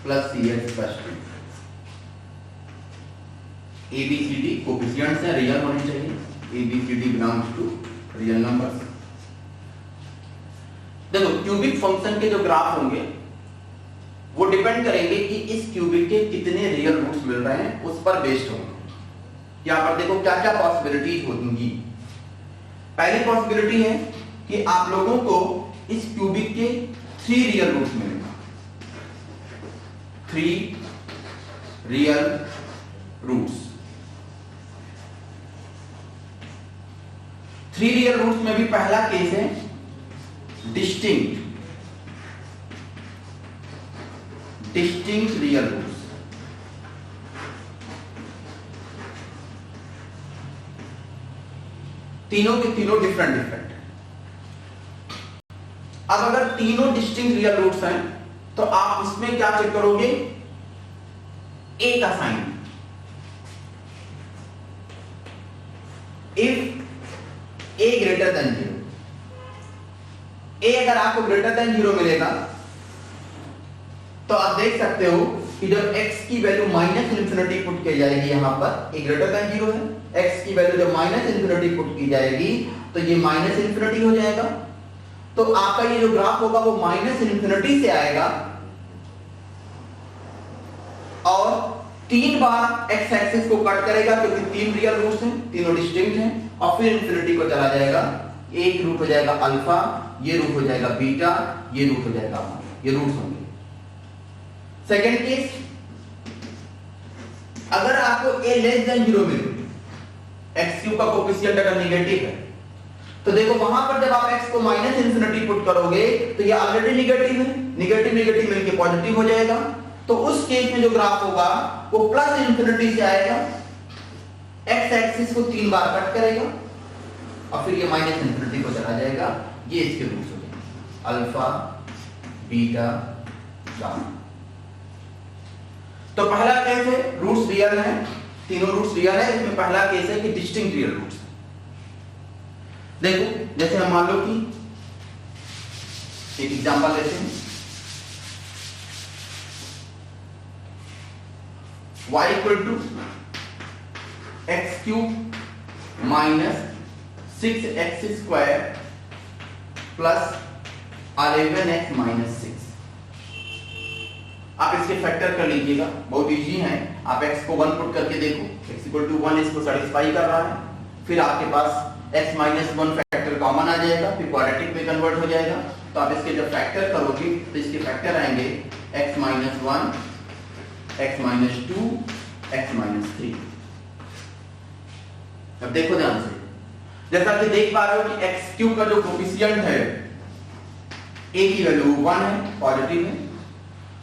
plus cx plus 2। ABCD coefficients हैं, रियल होने चाहिए, ABCD belongs to real numbers. देखो क्यूबिक फंक्शन के जो ग्राफ होंगे वो डिपेंड करेंगे कि इस क्यूबिक के कितने रियल रूट्स मिल रहे हैं, उस पर बेस्ड होंगे। यहां पर देखो क्या क्या पॉसिबिलिटीज होंगी। पहली पॉसिबिलिटी है कि आप लोगों को इस क्यूबिक के 3 रियल रूट्स मिलेंगे, 3 रियल रूट्स। 3 रियल रूट्स में भी पहला केस है डिस्टिंक्ट रियल रूट्स। तीनों के तीनों डिफरेंट। अब अगर तीनों डिस्टिंक्ट रियल रूट्स हैं तो आप इसमें क्या चेक करोगे, ए का sign. If a greater than 0, a अगर आपको ग्रेटर देन 0 मिलेगा तो आप देख सकते हो कि जब x की वैल्यू -∞ पुट की जाएगी, यहां पर a ग्रेटर देन 0 है, x की वैल्यू जब -∞ पुट की जाएगी तो ये -∞ हो जाएगा। तो आपका ये जो ग्राफ होगा वो -∞ से आएगा और 3 बार x एक्सिस को कट करेगा क्योंकि 3 रियल रूट्स हैं, तीनों डिस्टिंक्ट हैं, और फिर इंफिनिटी को चला जाएगा। एक रूट हो जाएगा अल्फा, ये रूट हो जाएगा बीटा, ये रूट हो जाएगा, ये रूट्स होंगे। सेकेंड केस, अगर आपको a लेस देन 0 मिले, x³ का कोफिशिएंट अगर नेगेटिव है, तो देखो वहां पर जब आप x को -∞ पुट करोगे तो ये ऑलरेडी नेगेटिव है, नेगेटिव मिलके पॉजिटिव हो जाएगा। तो उस केस में जो ग्राफ होगा वो +∞ से आएगा, x एक्सिस को 3 बार कट करेगा और फिर ये -∞ को चला जाएगा। ये इसके रूट्स हो जाएंगे अल्फा, बीटा, गामा। तो पहला केस है रूट्स रियल हैं, तीनों रूट्स रियल है। इसमें पहला केस है कि डिस्टिंक्ट रियल रूट्स। देखो जैसे हम मान लो कि एक एग्जांपल लेते हैं, y equal to x³ minus 6x² plus 11x minus 6। आप इसके फैक्टर कर लीजिएगा, बहुत इजी है। आप x को 1 पुट करके देखो, x इक्वल टू 1 इसको सेटिस्फाई कर रहा है, फिर आपके पास x माइनस 1 फैक्टर कॉमन आ जाएगा, फिर क्वाड्रेटिक में कन्वर्ट हो जाएगा। तो आप इसके जब फैक्टर करोगे तो इसके फैक्टर आएंगे x minus 1, x minus 2, x minus 3। अब देखो ध्यान से, जैसा कि देख पा रहे हो कि एक्स क्यूब का जो कोफिशिएंट है a की वैल्यू 1 है, पॉजिटिव है,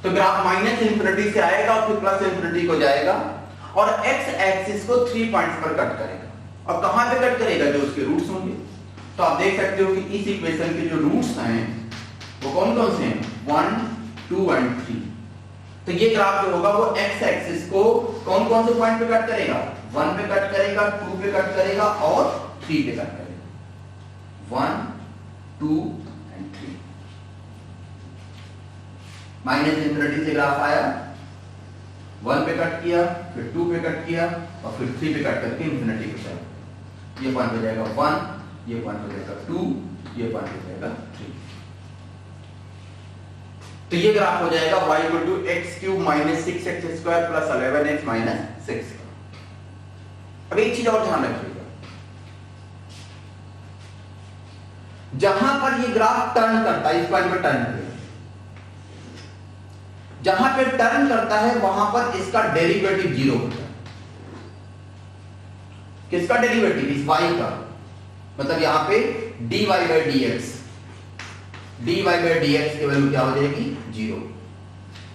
तो ग्राफ माइनस इंफिनिटी से आएगा और फिर प्लस इंफिनिटी को जाएगा और x एक्सिस को 3 पॉइंट्स पर कट करेगा। और कहां पे कट करेगा? जो उसके रूट्स होंगे। तो आप देख सकते हो कि इस इक्वेशन के जो रूट्स हैं वो कौन कौन से हैं? 1, 2 एंड 3। तो ये ग्राफ जो होगा वो x एक्सिस को कौन कौन से पॉइंट पे कट करेगा? 1 पे कट करेगा, 2 पे कट करेगा और 3 पे कट करेगा। 1, 2 एंड 3। माइनस इंफिनिटी से ग्राफ आया, 1 पे कट किया, फिर 2 पे कट किया और फिर 3 पे कट करके इंफिनिटी पे चला। ये पॉइंट हो जाएगा 1, ये पॉइंट हो जाएगा 2, ये पॉइंट हो जाएगा 3। तो ये ग्राफ हो जाएगा y equal to x cube minus 6x square plus 11x minus 6। अब एक चीज और ध्यान रखिएगा, जहां पर ये ग्राफ टर्न करता है, इस पॉइंट पर टर्न करेगा, जहां पे टर्न करता है वहां पर इसका डेरिवेटिव 0 होता है। किसका डेरिवेटिव? इस y का, मतलब यहां पे dy by dx, dy by dx की वैल्यू क्या हो जाएगी? 0।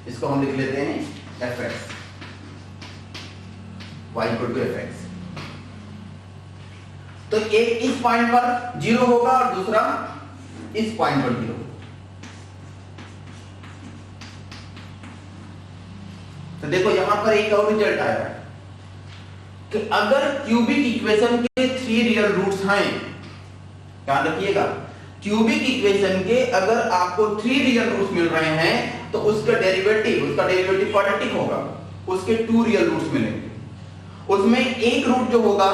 इसको हम लिख लेते हैं fx, y equal to fx। तो एक इस पॉइंट पर 0 होगा और दूसरा इस पॉइंट पर 0 होगा। तो देखो यहां पर एक और रिजल्ट आया कि अगर क्यूबिक इक्वेशन के 3 रियल रूट्स हैं, ध्यान रखिएगा, क्यूबिक इक्वेशन के अगर आपको 3 रियल रूट्स मिल रहे हैं तो उसका डेरिवेटिव क्वाड्रेटिक होगा, उसके 2 रियल रूट्स मिलेंगे। उसमें एक रूट जो होगा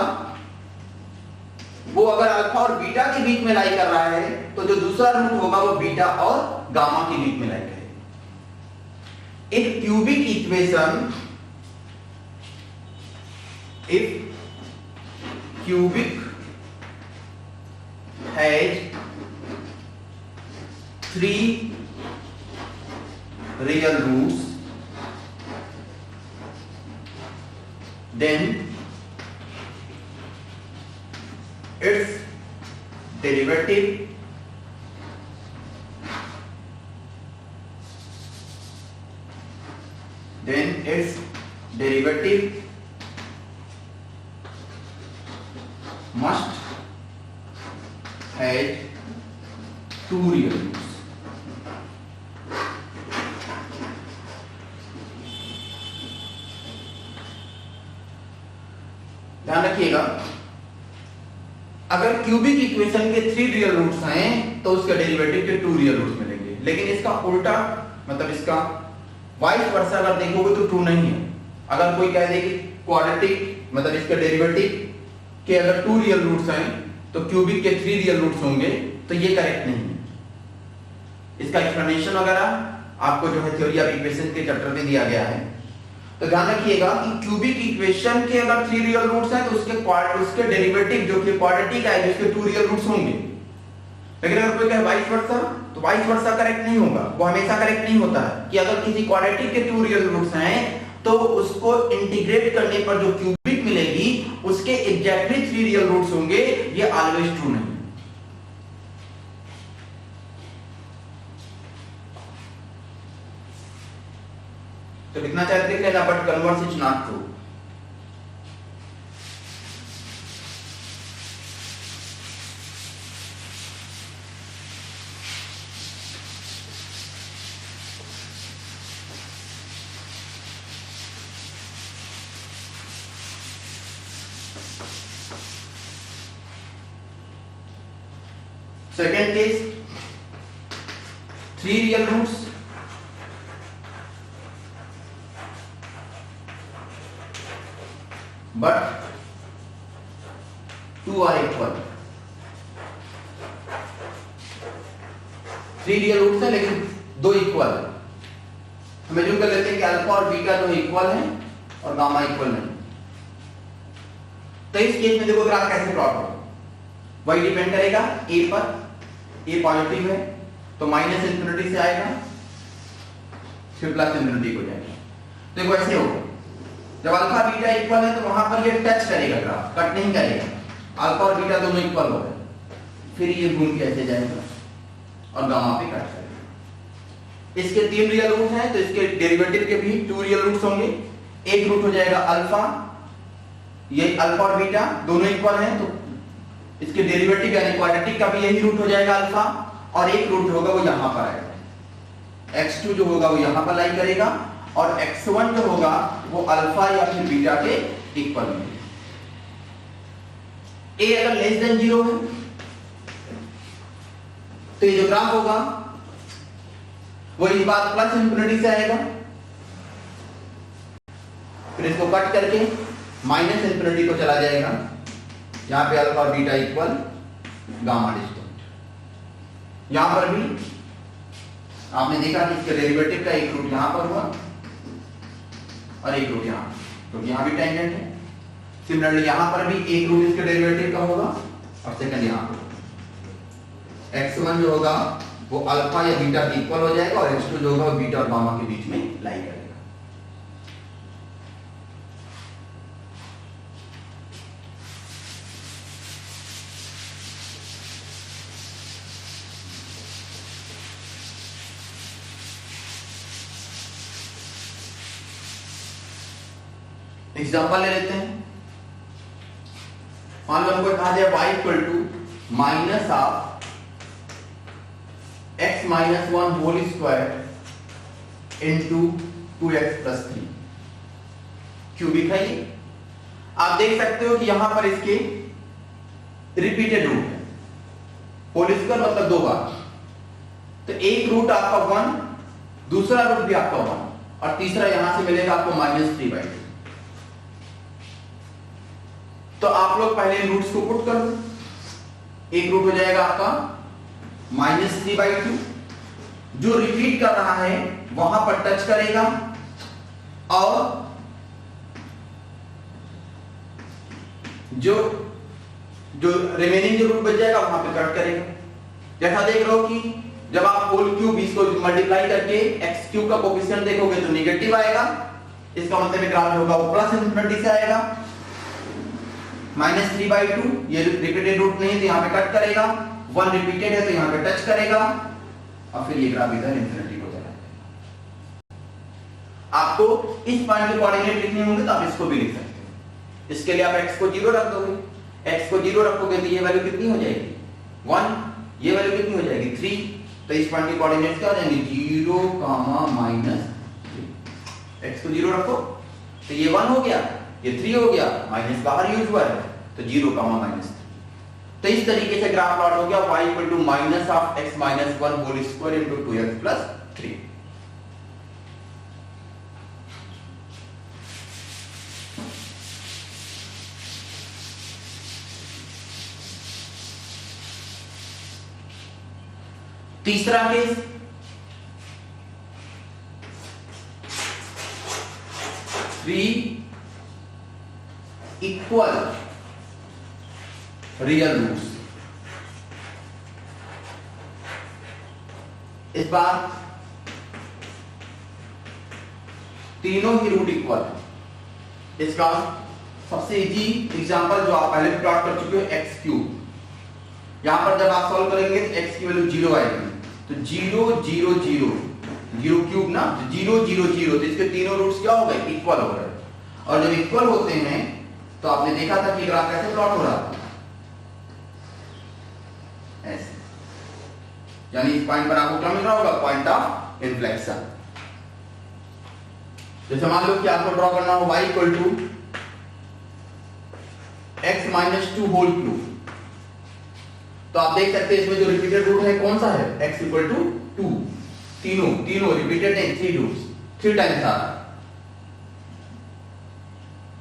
वो अगर अल्फा और बीटा के बीच में लाई कर रहा है तो जो दूसरा रूट होगा वो बीटा और गामा के बीच में लाई करेगा। एक cubic equation, if cubic has 3 real roots, then its derivative must have 2 real roots. ध्यान रखिएगा, अगर क्यूबिक इक्वेशन के 3 रियल रूट्स हैं तो उसका डेरिवेटिव के 2 रियल रूट्स मिलेंगे। लेकिन इसका उल्टा, मतलब इसका वाइस वर्सा अगर देखोगे तो ट्रू नहीं है। अगर कोई कह दे कि क्वाड्रेटिक, मतलब इसका डेरिवेटिव के अगर 2 रियल रूट्स हैं तो क्यूबिक के 3 रियल रूट्स होंगे, तो ये करेक्ट नहीं है। इसका एक्सप्लेनेशन वगैरह आपको जो है थ्योरी ऑफ इक्वेशन के चैप्टर में दिया गया है। तो ध्यान रखिएगा कि क्यूबिक इक्वेशन के अगर 3 रियल रूट्स हैं तो उसके डेरिवेटिव जो कि क्वाड्रेटिक है, जिसके 2 रियल रूट्स होंगे। लेकिन अगर कोई कहे वाइस वर्सा, तो वाइस वर्सा करेक्ट नहीं होगा। वो हमेशा करेक्ट नहीं होता है कि अगर किसी क्वाड्रेटिक के 2 रियल रूट्स हैं तो उसको इंटीग्रेट करने पर जो क्यूबिक मिलेगी उसके एग्जैक्टली 3 रियल रूट्स होंगे, ये ऑलवेज ट्रू नहीं। तो लिखना चाहते हैं लेना, but converse is not true. Second case, 3 real roots, but 2 are equal। 3 real roots हैं लेकिन 2 इक्वल है। हम एज्यूम कर लेते हैं कि अल्फा और बीटा जो इक्वल हैं और गामा इक्वल नहीं। तो इस केस में देखो ग्राफ कैसे प्लॉट होगा, वही डिपेंड करेगा ए पर। ए पॉजिटिव है तो माइनस इंफिनिटी से आएगा, फिर प्लस इंफिनिटी हो जाएगा। देखो ऐसे होगा, जब अल्फा बीटा इक्वल है तो वहां पर ये टच करेगा ग्राफ, कट नहीं करेगा। अल्फा और बीटा दोनों इक्वल हो गए, फिर ये घूम के ऐसे जाएगा और गामा पे कट करेगा। इसके 3 रियल रूट हैं तो इसके डेरिवेटिव के भी 2 रियल रूट्स होंगे। एक रूट हो जाएगा अल्फा, ये अल्फा और बीटा दोनों इक्वल हैं तो इसके डेरिवेटिव यानी क्वाड्रेटिक का भी यही रूट हो जाएगा अल्फा, और एक रूट होगा वो यहां पर आएगा। x2 जो होगा वो यहां पर लाई करेगा और x1 जो होगा वो अल्फा या फिर बीटा के इक्वल में। a अगर लेस देन 0 है तो ये जो ग्राफ होगा वो इस बात प्लस इंफिनिटी से आएगा, फिर इसको कट करके माइनस इंफिनिटी को चला जाएगा, यहां पे अल्फा और बीटा इक्वल गामा डिस्टेंट। यहां पर भी आपने देखा कि इसके डेरिवेटिव का एक रूट यहां पर हुआ और एक रूट यहां, तो यहां भी टेंजेंट है। सिमिलरली यहां पर भी एक रूट इसके डेरिवेटिव का होगा और सेकंड यहां पर x1 जो होगा वो अल्फा या बीटा के इक्वल हो जाएगा और x2 जो होगा वो बीटा और गामा के बीच में लाई करेगा। एग्जांपल ले लेते हैं। मान लो हमको कहा जाए y equal to minus of x minus 1 whole square into 2x plus 3 cubic है ये। आप देख सकते हो कि यहां पर इसके रिपीटेड रूट है, होल स्क्वायर मतलब 2 बार, तो एक रूट आपका 1, दूसरा रूट भी आपका 1 और तीसरा यहां से मिलेगा आपको -3/2। तो आप लोग पहले इन रूट्स को पुट कर दो। एक रूट हो जाएगा आपका -3/2, जो रिपीट कर रहा है वहां पर टच करेगा और जो रिमेनिंग जो रूट बच जाएगा वहां पे कट करेगा। जैसा देख रहे हो कि जब आप होल क्यूब इसको मल्टीप्लाई करके एक्स क्यूब का कोफिशिएंट देखोगे तो नेगेटिव आएगा, इसका मतलब ग्राफ होगा वो प्लस इंफिनिटी से आएगा। -3/2 ये रिपीटेड रूट नहीं है तो यहाँ पे कट करेगा, 1 रिपीटेड है तो यहाँ पे टच करेगा और फिर ये ग्राफ इधर इंफिनिटी को चला जाएगा। आपको इस पॉइंट के कोऑर्डिनेट लिखने होंगे तो आप इसको भी लिख सकते हो। इसके लिए आप x को 0 रख दोगे, x को 0 रखोगे तो ये वैल्यू कितनी हो जाएगी 1, ये वैल्यू कितनी हो जाएगी 3, तो इस पॉइंट के कोऑर्डिनेट्स क्या हो जाएंगे 0, -3। x को 0 रखो तो ये 1 हो गया, ये 3 हो गया, माइनस बाहर यूज हुआ है तो 0, -3। तो इस तरीके से ग्राफ प्लॉट हो गया y equal to minus of x minus 1 whole square into 2x plus 3। तीसरा case, three equal real roots. इस बार तीनों ही रूट इक्वल है। इसका सबसे इजी एग्जांपल जो आप पहले भी प्लॉट कर चुके हो एक्स क्यूब, यहां पर जब आप सॉल्व करेंगे तो एक्स की वैल्यू 0 आएगी, तो 0 0 0 0 क्यूब ना, 0 0 0, तो इसके तीनों रूट्स क्या हो गए इक्वल हो गए। और जब इक्वल होते हैं तो आपने देखा था कि ग्राफ कैसे प्लॉट हो रहा था, ऐसे, यानी इस पॉइंट पर आपको क्या मिल रहा होगा पॉइंट ऑफ इन्फ्लेक्शन। जैसे मान लो कि आपको ड्रॉ करना हो y equal to x minus 2 whole cube, तो आप देख सकते हैं इसमें जो रिपीटेड रूट है कौन सा है x इक्वल टू 2, तीनों रिपीटेड है, 3 रूट्स 3 टाइम्स आ रहा है।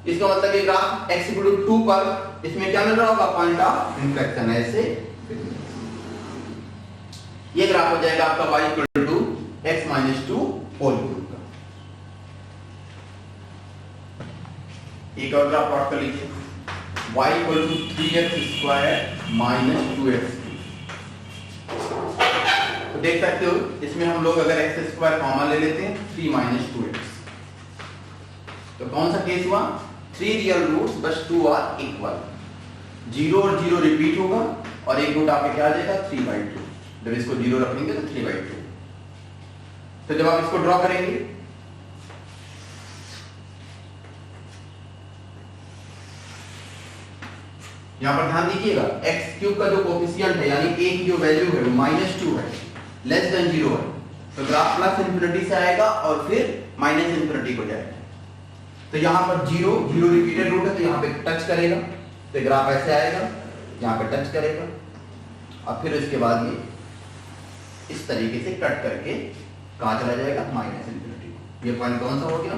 इसका मतलब ये ग्राफ x इक्वल टू 2 पर इसमें क्या मिल रहा होगा पॉइंट ऑफ इन्फ्लेक्शन, ऐसे ये ग्राफ हो जाएगा आपका y equal to x minus 2 whole cube का। एक और ग्राफ प्लॉट कर लीजिए, y equal to 3x square minus 2x। देख सकते हो इसमें हम लोग अगर एक्स स्क्वायर कॉमन ले लेते हैं 3 माइनस 2x, तो कौन सा केस हुआ? 3 रियल रूट्स बस 2 आर इक्वल, 0 और 0 रिपीट होगा और एक रूट आपके क्या आ जाएगा 3/2, जब इसको 0 रखेंगे तो 3/2। तो जब आप इसको ड्रॉ करेंगे यहां पर ध्यान दीजिएगा एक्स क्यूब का जो कोफिशिएंट है यानी a की जो वैल्यू है वो -2 है, लेस देन 0 है, तो ग्राफ प्लस इंफिनिटी से आएगा और फिर माइनस इंफिनिटी को जाएगा। तो यहां पर 0 रिपीटेड रूट है तो यहां पे टच करेगा, तो ग्राफ ऐसे आएगा, यहां पे टच करेगा और फिर उसके बाद ये इस तरीके से कट करके कहां चला जाएगा माइनस इंफिनिटी। ये पॉइंट कौन सा हो गया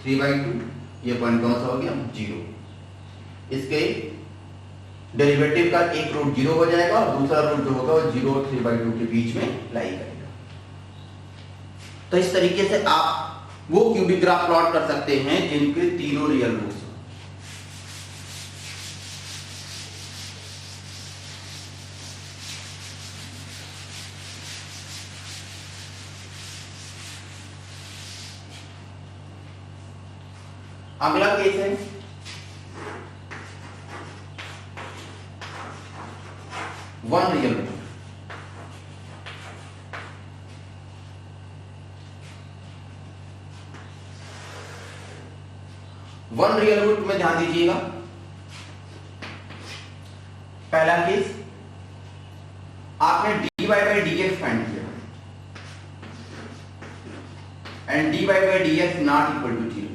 3/2, ये पॉइंट कौन सा हो गया 0। इसके डेरिवेटिव का एक रूट 0 हो जाएगा और दूसरा रूट जो होगा वो 0 और 3/2 के बीच में लाई करेगा। तो इस तरीके से आप वो क्यूबिक ग्राफ प्लॉट कर सकते हैं जिनके तीनों रियल रूट्स हो। अगला केस है one real root. One real root में ध्यान दीजिएगा, पहला केस आपने dy/dx फाइंड किया and dy/dx not equal to 0।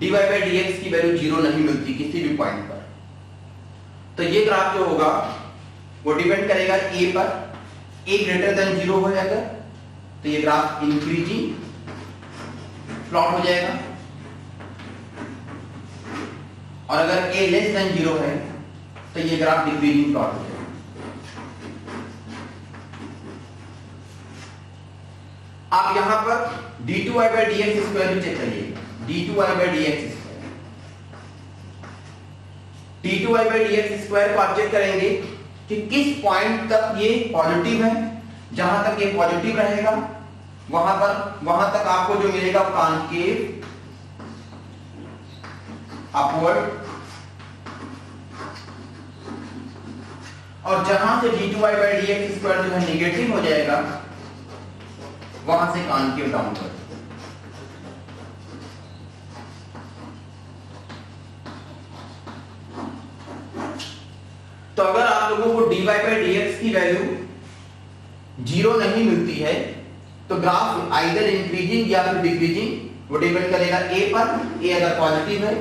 dy/dx की वैल्यू 0 नहीं मिलती किसी भी पॉइंट पर, तो ये ग्राफ जो होगा वो डिपेंड करेगा a पर, a ग्रेटर देन 0 हो जाएगा तो ये ग्राफ इंक्रीजिंग प्लॉट हो जाएगा, और अगर a लेस देन 0 है तो ये ग्राफ डिक्रीजिंग प्लॉट हो जाएगा। आप यहां पर d2i/dx स्क्वायर भी चेक करिए, d2i/dx d2i/dx स्क्वायर को आप चेक करेंगे कि किस पॉइंट तक ये पॉजिटिव है, जहां तक ये पॉजिटिव रहेगा वहां तक आपको जो मिलेगा कॉन्केव अपवर्ड, और जहां से d2i/dx स्क्वायर जो है नेगेटिव हो जाएगा वहां से कॉन्केव डाउनवर्ड। तो अगर आप लोगों को dy/dx की वैल्यू 0 नहीं मिलती है तो ग्राफ आइदर इंक्रीजिंग या फिर डिक्रीजिंग, वो डिपेंड करेगा a पर। a अगर पॉजिटिव है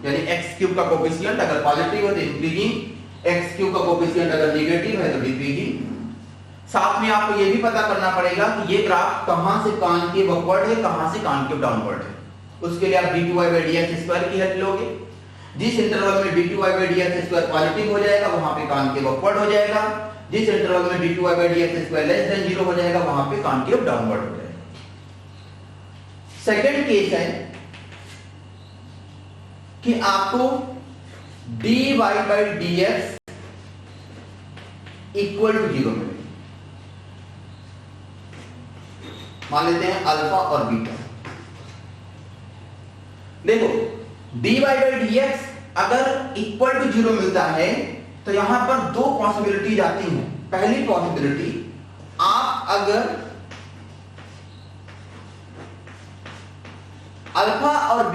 यानी x³ का कोफिशिएंट अगर पॉजिटिव है तो इंक्रीजिंग, x³ का कोफिशिएंट अगर नेगेटिव है तो डिक्रीजिंग। साथ में आपको ये भी पता करना पड़ेगा कि ये ग्राफ कहां से कॉन्केव अपवर्ड है, कहां से कॉन्केव डाउनवर्ड है। उसके लिए आप d2i/dx स्क्वायर की हेल्प लोगे। जिस इंटरवल में d2i/dx स्क्वायर पॉजिटिव हो जाएगा वहां पे कॉन्केव अपवर्ड हो जाएगा, जिस इंटरवल में d2i/dx स्क्वायर लेस देन 0 हो जाएगा वहां पे कॉन्केव डाउनवर्ड हो जाएगा। सेकंड केस है कि आपको dy/dx इक्वल टू 0 मिले, मान लेते हैं अल्फा और बीटा। देखो dy/dx अगर इक्वल टू 0 मिलता है तो यहां पर दो पॉसिबिलिटीज आती हैं। पहली पॉसिबिलिटी, आप अगर अल्फा और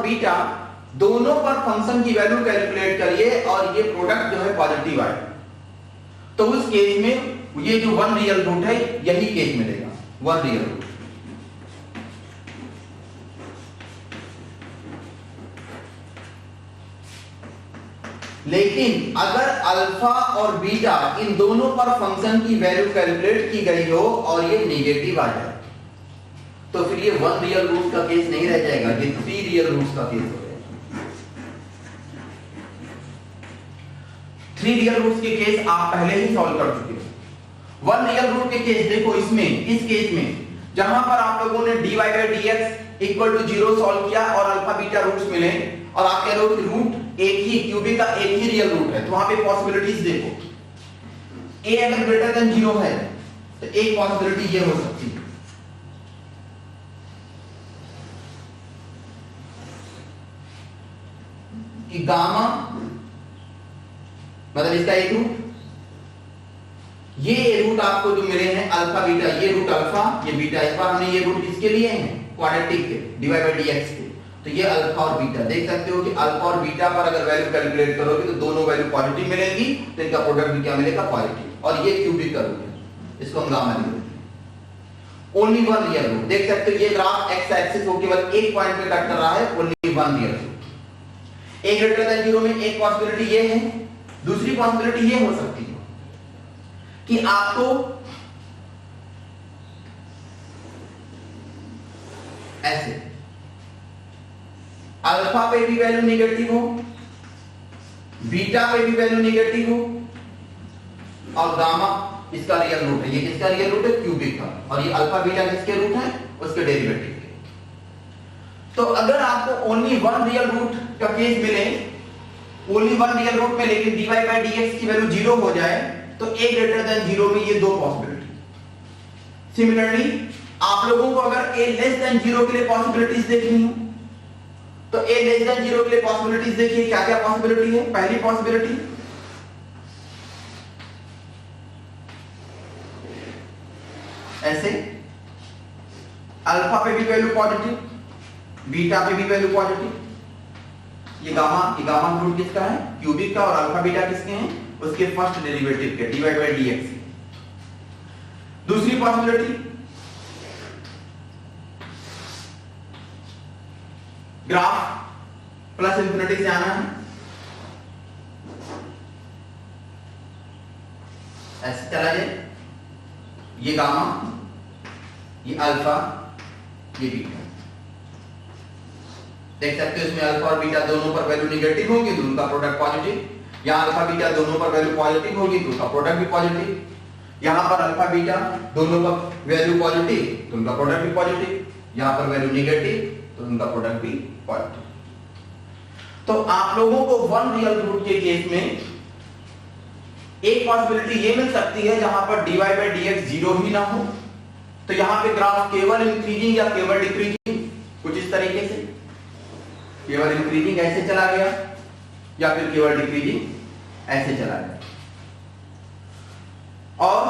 बीटा दोनों पर फंक्शन की वैल्यू कैलकुलेट करिए और ये प्रोडक्ट जो है पॉजिटिव आए, तो उस केस में ये जो वन रियल रूट है यही केस मिलेगा, वन रियल रूट। लेकिन अगर अल्फा और बीटा इन दोनों पर फंक्शन की वैल्यू कैलकुलेट की गई हो और ये नेगेटिव आ जाए तो फिर ये वन रियल रूट का केस नहीं रह जाएगा, ये थ्री रियल रूट्स का केस हो जाएगा। थ्री रियल रूट्स के केस आप पहले ही सॉल्व कर चुके हो। वन रियल रूट के केस देखो, इस केस में जहां पर आप लोगों ने dy/dx इक्वल टू 0 सॉल्व किया और अल्फा बीटा रूट्स मिले और आप कह रहे हो कि रूट एक ही क्यूबिक का एक ही रियल रूट है, तो वहां पे पॉसिबिलिटीज देखो। ए अगर ग्रेटर देन 0 है तो एक पॉसिबिलिटी ये हो सकती है कि गामा मतलब इसका एक रूट, ये रूट आपको जो मिले हैं अल्फा बीटा, ये रूट अल्फा ये बीटा, इस बार हमने ये रूट किसके लिए हैं क्वाड्रेटिक के डिवाइड बाय डीएक्स के, तो ये अल्फा और बीटा देख सकते हो कि अल्फा और बीटा पर अगर वैल्यू कैलकुलेट करोगे तो दोनों वैल्यू पॉजिटिव मिलेंगी, तो इनका प्रोडक्ट भी क्या मिलेगा पॉजिटिव, और ये क्यूबिक करोगे इसको हम गामा लिखेंगे। ओनली वन रियल रूट देख सकते हो, ये ग्राफ एक्स एक्सिस को केवल एक पॉइंट पे कट कर रहा है, ओनली वन रियल रूट। ए ग्रेटर देन 0 में एक पॉसिबिलिटी ये है, दूसरी पॉसिबिलिटी ये हो सकती है कि आपको ऐसे अल्फा पे भी वैल्यू नेगेटिव हो, बीटा पे भी वैल्यू नेगेटिव हो, और गामा इसका रियल रूट है, ये किसका रियल रूट है क्यूबिक का, और ये अल्फा बीटा किसके रूट है उसके डेरिवेटिव के। तो अगर आपको ओनली वन रियल रूट का केस मिले, ओनली वन रियल रूट में लेकिन dy बाय dx की वैल्यू 0 हो जाए, तो a ग्रेटर देन 0 में ये दो पॉसिबिलिटी। सिमिलरली आप लोगों को अगर a लेस देन 0 के लिए पॉसिबिलिटीज देखनी हो, तो a लेस देन 0 के लिए पॉसिबिलिटीज देखिए क्या क्या पॉसिबिलिटी है। पहली पॉसिबिलिटी ऐसे अल्फा पे भी वैल्यू पॉजिटिव, बीटा पे भी वैल्यू पॉजिटिव, ये गामा रूट किसका है क्यूबिक का, और अल्फा बीटा किसके हैं उसके फर्स्ट डेरिवेटिव के डिवाइड बाय डीएक्स। दूसरी पॉसिबिलिटी ग्राफ प्लस इंफिनिटी से आना है, ऐसे चला जाए, ये गामा ये अल्फा ये बीटा, देख सकते हो इसमें अल्फा और बीटा दोनों पर वैल्यू नेगेटिव होगी तो उनका प्रोडक्ट पॉजिटिव, यहां अल्फा बीटा दोनों पर वैल्यू पॉजिटिव होगी तो उनका प्रोडक्ट भी पॉजिटिव, यहां पर अल्फा बीटा दोनों पर वैल्यू पॉजिटिव तो उनका प्रोडक्ट भी पॉजिटिव, यहां पर वैल्यू नेगेटिव तो उनका प्रोडक्ट भी पॉजिटिव। तो आप लोगों को वन रियल रूट के केस में एक पॉसिबिलिटी ये मिल सकती है जहां पर dy बाय dx 0 ही ना हो, तो यहां पे ग्राफ केवल इंक्रीजिंग या केवल डिक्रीजिंग कुछ इस तरीके से, केवल इंक्रीजिंग ऐसे चला गया या फिर केवल डिक्रीजिंग ऐसे चला गया। और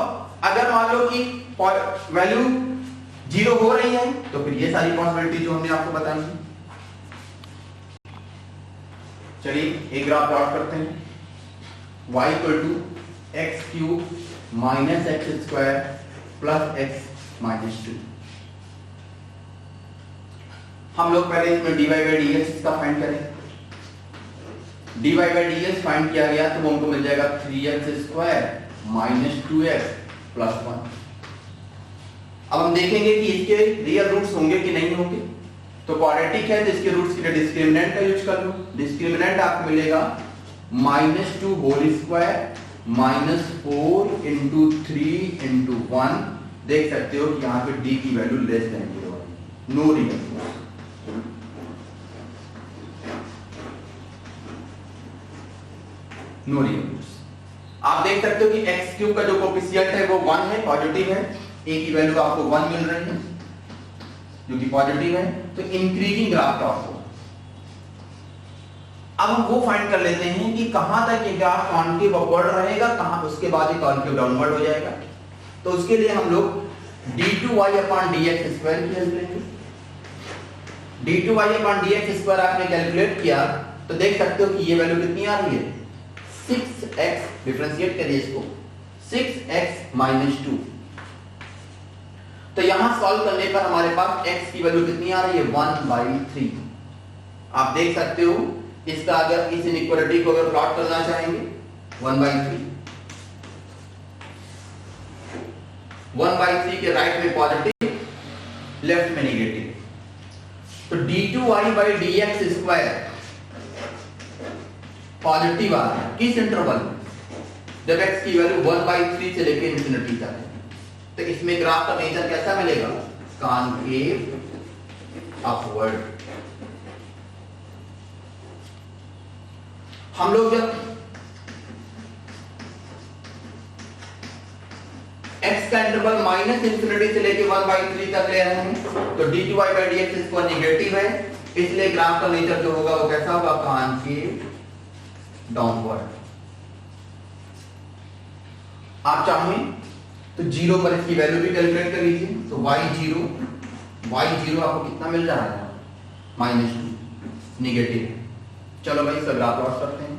अगर मान लो कि वैल्यू 0 हो रही है तो फिर ये सारी पॉसिबिलिटी जो हमने आपको बताई है। चलिए एक ग्राफ प्लॉट करते हैं, y equal to x cube minus x square plus x minus 2। हम लोग पहले इसमें dy बाई dx इसका फाइंड करें। dy बाई dx फाइंड किया गया तो वो हमको मिल जाएगा 3x square minus 2x plus 1। अब हम देखेंगे कि इसके रियल रूट्स होंगे कि नहीं होंगे, तो क्वाड्रेटिक है तो इसके रूट्स के लिए डिस्क्रिमिनेंट का यूज कर लो। डिस्क्रिमिनेंट आपको मिलेगा -2 whole square minus 4 into 3 into 1। देख सकते हो कि यहाँ पे d की वैल्यू लेस देन 0 है, no real. No real roots. आप देख सकते हो कि एक्स क्यूब का जो कोफिशिएंट है वो 1 है, पॉजिटिव है, ए की वैल्यू आपको 1 मिल रही है जो कि पॉजिटिव है, तो इंक्रीजिंग ग्राफ का आपको। अब हम वो फाइंड कर लेते हैं कि कहां तक ये ग्राफ कॉन्केव अपवर्ड रहेगा, कहां उसके बाद ये कॉन्केव डाउनवर्ड हो जाएगा। तो उसके लिए हम लोग d2y/dx स्क्वायर की हेल्प लेंगे। d2y/dx स्क्वायर आपने कैलकुलेट किया तो देख सकते हो कि ये वैल्यू कितनी आ रही है 6x, डिफरेंशिएट करिए इसको 6x माइनस 2। तो यहां सॉल्व करने पर हमारे पास x की वैल्यू कितनी आ रही है 1/3। आप देख सकते हो इसका अगर इस इनइक्वालिटी को अगर प्लॉट करना चाहेंगे 1/3, 1/3 के राइट में पॉजिटिव लेफ्ट में नेगेटिव, तो d2y/dx स्क्वायर पॉजिटिव आ रहा है किस इंटरवल में, जब x की वैल्यू 1/3 से लेकर इंफिनिटी तक है। तो इसमें ग्राफ का नेचर कैसा मिलेगा, कॉन्केव अपवर्ड। हम लोग जब x का इंटरवल -∞ से लेके 1/3 तक ले रहे हैं, तो dy/dx इसको नेगेटिव है, इसलिए ग्राफ का नेचर जो होगा वो कैसा होगा, कॉनकेव डाउनवर्ड। आप चाहें तो 0 पर इसकी वैल्यू भी कैलकुलेट कर लीजिए, तो y0 आपको कितना मिल रहा है, -2 नेगेटिव। चलो भाई सब ग्राफ प्लॉट करते हैं।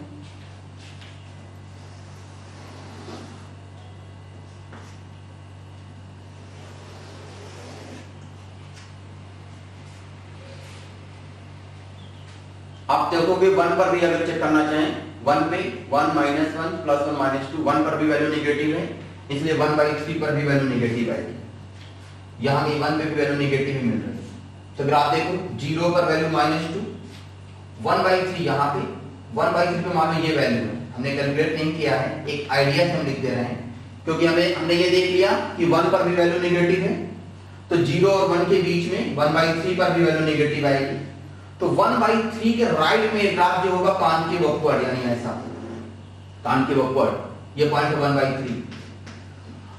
आप देखोगे 1 पर भी अगर चेक करना चाहें, 1 पे 1 -1 +1 -2, 1 पर भी वैल्यू नेगेटिव है, इसलिए 1/3 पर भी वैल्यू नेगेटिव आएगी। यहां भी 1 पे भी वैल्यू नेगेटिव ही मिल रही है, तो ग्राफ देखो 0 पर वैल्यू -2, 1/3 यहां पे, 1/3 पे मान लो ये वैल्यू है, हमने कैलकुलेट नहीं किया है, एक आइडिया से हम लिख दे रहे हैं, क्योंकि हमने ये देख लिया कि 1 पर भी वैल्यू नेगेटिव है, तो 0 और 1 के बीच में 1/3 पर भी वैल्यू नेगेटिव आएगी, तो 1/3 के राइट में ग्राफ जो होगा कॉनकेव अपवर्ड, यानी ऐसा कॉनकेव अपवर्ड, ये पॉइंट 1/3,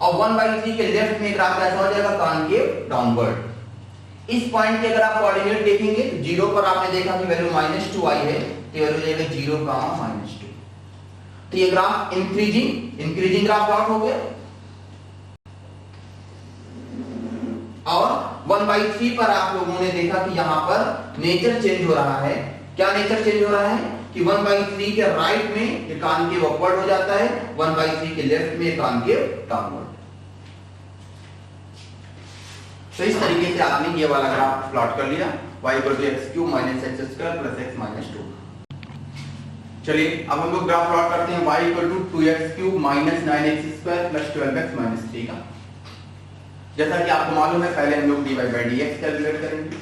और 1/3 के लेफ्ट में ग्राफ कैसा हो जाएगा, कॉनकेव डाउनवर्ड। इस पॉइंट के अगर आप कोऑर्डिनेट देखेंगे, 0 पर आपने देखा कि वैल्यू -2 आई है, तो वैल्यू जाएगा 0, -2, तो ये ग्राफ इंक्रीजिंग ग्राफ प्लॉट हो गया। और 1/3 पर आप लोगों ने देखा कि यहां पर नेचर चेंज हो रहा है। क्या नेचर चेंज हो रहा है कि 1/3 के राइट में ये कॉनकेव अपवर्ड हो जाता है, 1/3 के लेफ्ट में कॉनकेव डाउनवर्ड। तो इस तरीके से आपने ये वाला ग्राफ प्लॉट कर लिया, y = x³ - x² + x - 2। चलिए अब हम लोग ग्राफ प्लॉट करते हैं y = 2x³ - 9x² + 12x - 3 का। जैसा कि आपको मालूम है, पहले हम लोग dy/dx कैलकुलेट करेंगे।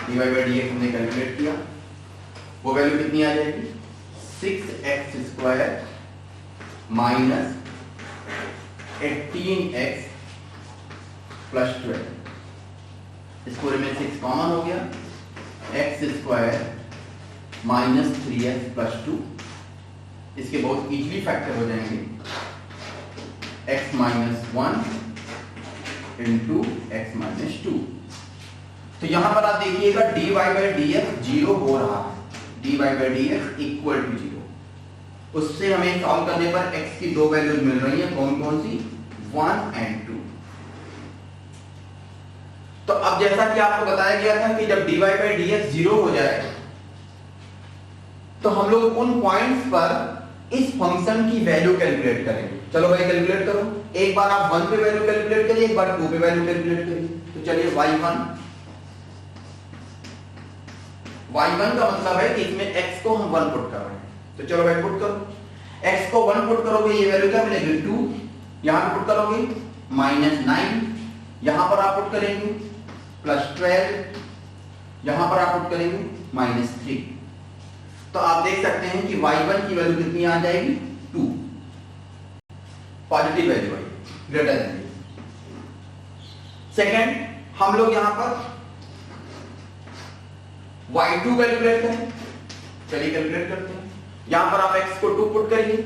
dy/dx हमने कैलकुलेट किया, वो वैल्यू कितनी आ जाएगी, 6x² - 18x + 12, इस पूरे में 6 कॉमन हो गया, x² - 3x + 2, इसके बहुत इजीली फैक्टर हो जाएंगे, x - 1 × x - 2। तो यहां पर आप देखिएगा dy/dx 0 हो रहा है, dy/dx = 0। उससे हमें सॉल्व करने पर x की दो वैल्यूज मिल रही है, कौन कौन सी, 1 और 2। तो अब जैसा कि आपको बताया गया था कि जब dy/dx 0 हो जाए, तो हम लोग उन पॉइंट्स पर इस फंक्शन की वैल्यू कैलकुलेट करेंगे। चलो भाई कैलकुलेट करो, एक बार आप 1 पे वैल्यू कैलकुलेट करिए, एक बार 2 पे वैल्यू कैलकुलेट करिए। तो चलिए y1 का मतलब है कि इसमें x को हम 1 पुट कर रहे हैं, तो चलो भाई पुट करो, x को 1 पुट करोगे, ये वैल्यू क्या मिलेगी, 2, यहां पे पुट करोगे -9, यहां पर आप पुट करेंगे +12, यहां पर आप पुट करेंगे -3। तो आप देख सकते हैं कि y1 की वैल्यू कितनी आ जाएगी, 2, पॉजिटिव वैल्यू आई, ग्रेटर देन। सेकंड, हम लोग यहां पर y2 कैलकुलेट करें, चलिए कैलकुलेट करते हैं। यहां पर आप x को 2 पुट करिए,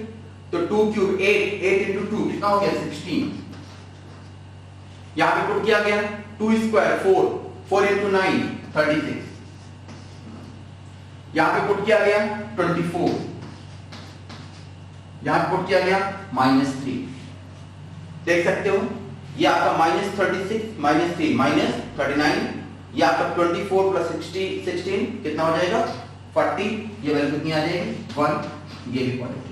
तो 2 × 8, 8 × 2 कितना हो गया, 16। यहां पे पुट किया गया 2² 4, 4 × 9 36, यहां पे पुट किया गया 24, यहां पे पुट किया गया -3। देख सकते हो ये आपका -36 -3 -39, ये आपका 24 + 16 कितना हो जाएगा, 40, ये वैल्यू कितनी आ जाएगी, 1, ये भी पॉजिटिव।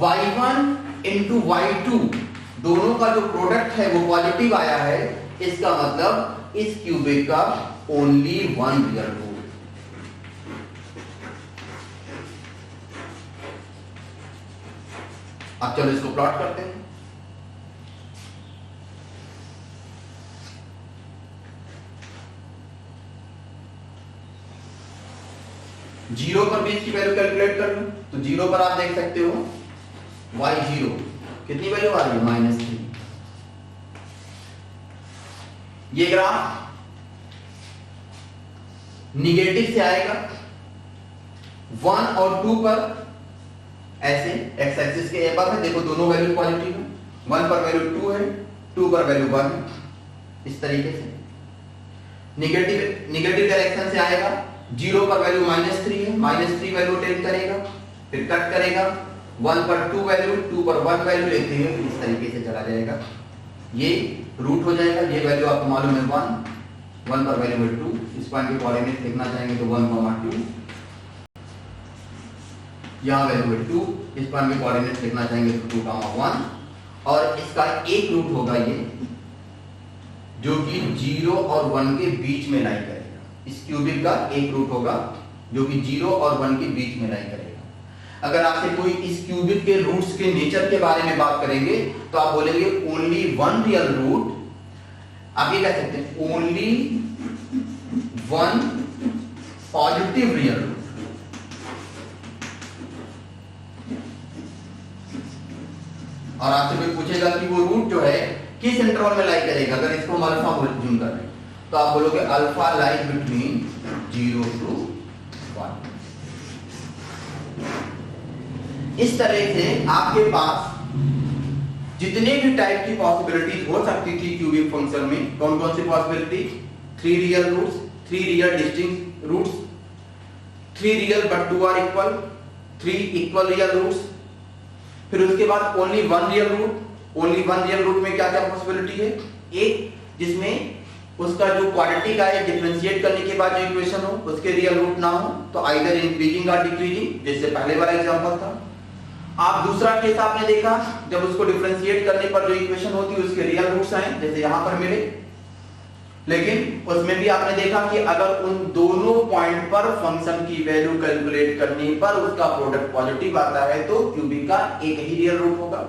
y1 × y2 दोनों का जो प्रोडक्ट है वो पॉजिटिव आया है, इसका मतलब इस क्यूबिक का ओनली 1 रियल रूट। अब चलो इसको प्लॉट करते हैं। जीरो पर भी इसकी वैल्यू कैलकुलेट कर लो, तो 0 पर आप देख सकते हो y0 कितनी वैल्यू आ रही है, -3। ये ग्राफ निगेटिव से आएगा, 1 और 2 पर ऐसे एक्स एक्सिस के एबव है, देखो दोनों वैल्यू पॉजिटिव है, 1 पर वैल्यू 2 है, 2 पर वैल्यू 1 है। इस तरीके से निगेटिव डायरेक्शन से आएगा, 0 पर वैल्यू -3 है, -3 वैल्यू टेक करेगा, फिर कट करेगा, 1 पर 2 वैल्यू, 2 पर 1 वैल्यू लेते हुए इस तरीके से चला जाएगा। ये रूट हो जाएगा, ये वैल्यू आपको मालूम है 1 पर वैल्यू है 2, इस पॉइंट के कोऑर्डिनेट लिखना चाहेंगे तो 1, 2, यहाँ वैल्यू है 2, इस पॉइंट के कोऑर्डिनेट लिखना चाहेंगे तो 2, 1, और इसका एक रूट होगा ये जो कि 0 और 1 के बीच में लाई करेगा। इस क्यूबिक का एक रूट होगा जो कि 0 और 1 के बीच में लाई करेगा। अगर आपसे कोई इस क्यूबिक के रूट्स के नेचर के बारे में बात करेंगे तो आप बोलेंगे ओनली वन रियल रूट, आप ये कह सकते हैं only one positive real root. और आपसे कोई पूछेगा कि वो रूट जो है किस इंटरवल में लाई करेगा, अगर इसको हम अल्फा जूम कर रहे हैं तो आप बोलोगे अल्फा लाइज बिटवीन 0 to 1। इस तरह से आपके पास जितने भी टाइप की पॉसिबिलिटीज हो सकती थी क्यूबिक फंक्शन में, कौन कौन सी possibility, 3 real roots, 3 real distinct roots, 3 real but 2 are equal, 3 equal real roots, फिर उसके बाद only one real root. Only one real root में क्या क्या पॉसिबिलिटी है, एक जिसमें उसका जो क्वाड्रेटिक है डिफरेंशिएट करने के बाद जो इक्वेशन हो उसके रियल रूट ना हो तो आइदर इंक्रीजिंग और डिक्रीजिंग, जैसे पहले वाला एग्जांपल था। आप दूसरा केस आपने देखा जब उसको डिफरेंशिएट करने पर जो इक्वेशन होती है उसके रियल रूट्स आए, जैसे यहां पर मिले, लेकिन उसमें भी आपने देखा कि अगर उन दोनों पॉइंट पर फंक्शन की वैल्यू कैलकुलेट करने पर उसका प्रोडक्ट पॉजिटिव आता है तो क्यूबिक का एक ही रियल रूट होगा।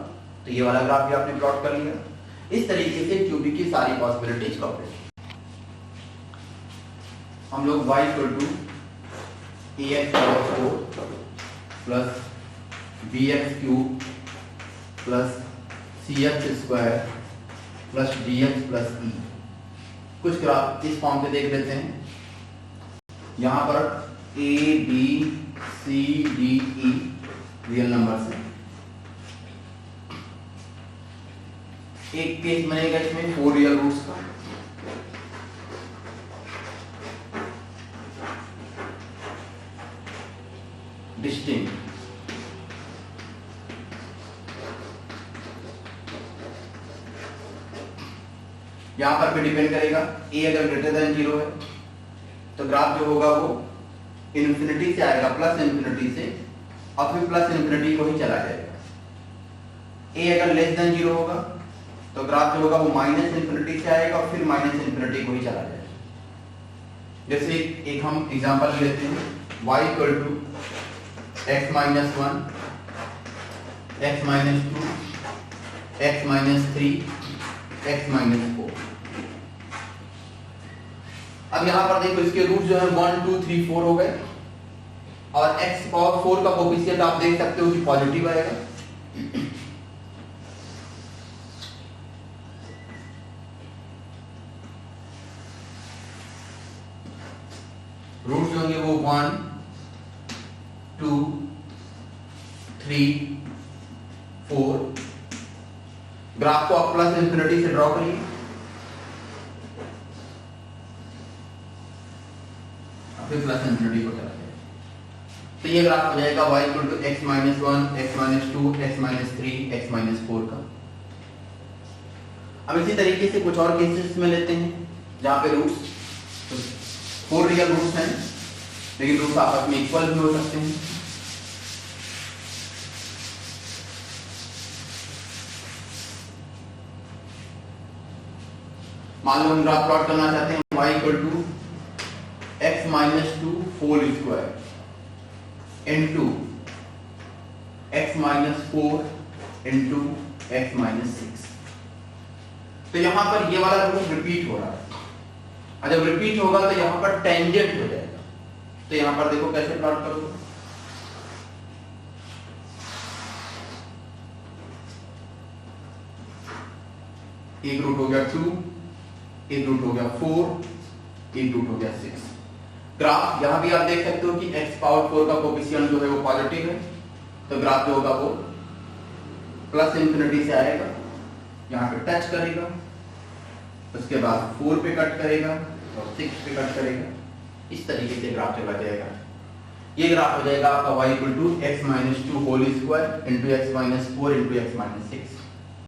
तो ये वाला ग्राफ भी आपने प्लॉट कर लिया। इस तरीके से क्यूबिक की सारी पॉसिबिलिटीज कवर। हम लोग y = ax/4 plus bx³ plus cx² plus dx plus e कुछ ग्राफ इस फॉर्म पे देख लेते हैं। यहां पर a b c d e real numbers हैं। एक केस बनेगा इसमें 4 रियल रूट्स का, डिस्टिंक्ट, यहां पर भी डिपेंड करेगा a अगर ग्रेटर देन 0 है तो ग्राफ जो होगा वो इन्फिनिटी से आएगा, प्लस इन्फिनिटी से, और फिर प्लस इन्फिनिटी को ही चला जाएगा। a अगर लेस देन 0 होगा तो ग्राफ जो होगा वो माइनस इन्फिनिटी से आएगा और फिर माइनस इन्फिनिटी को ही चला जाएगा। जैसे एक हम एग्जांपल लेते हैं, y = x - 1 x - 2 x - 3 x - 4। अब यहां पर देखो इसके रूट जो है 1 2 3 4 हो गए और x पावर 4 का कोफिशिएंट आप देख सकते हो कि पॉजिटिव आएगा। रूट्स होंगे वो 1 2 3 4। ग्राफ को आप प्लस इन्फिनिटी से ड्रॉ करिए, फिर प्लस इन्फिनिटी को चला जाएगा। तो ये ग्राफ हो जाएगा y = x - 1 x - 2 x - 3 x - 4 का। अब इसी तरीके से कुछ और केसेस में लेते हैं जहां पे रूट्स 4 रियल रूट्स हैं लेकिन रूट्स आपस में इक्वल भी हो सकते हैं। मान लो हम ग्राफ प्लॉट करना चाहते हैं y = x - 2 whole square into x - 4 into x - 6। तो यहां पर ये वाला रूट रिपीट हो रहा है, और जब रिपीट होगा तो यहां पर टेंजेंट हो जाएगा। तो यहां पर देखो कैसे प्लॉट करोगे, एक रूट हो गया 2, एक रूट हो गया 4, एक रूट हो गया 6। ग्राफ यहां भी आप देख सकते हो कि x पावर 4 का कोफिशिएंट जो है वो पॉजिटिव है तो ग्राफ जो होगा वो प्लस इंफिनिटी से आएगा, यहाँ पे टच करेगा, उसके बाद 4 पे कट करेगा और 6 पे कट करेगा। इस तरीके से ग्राफ चला जाएगा। ये ग्राफ हो जाएगा आपका y = x - 2 whole square into x - 4 into x - 6।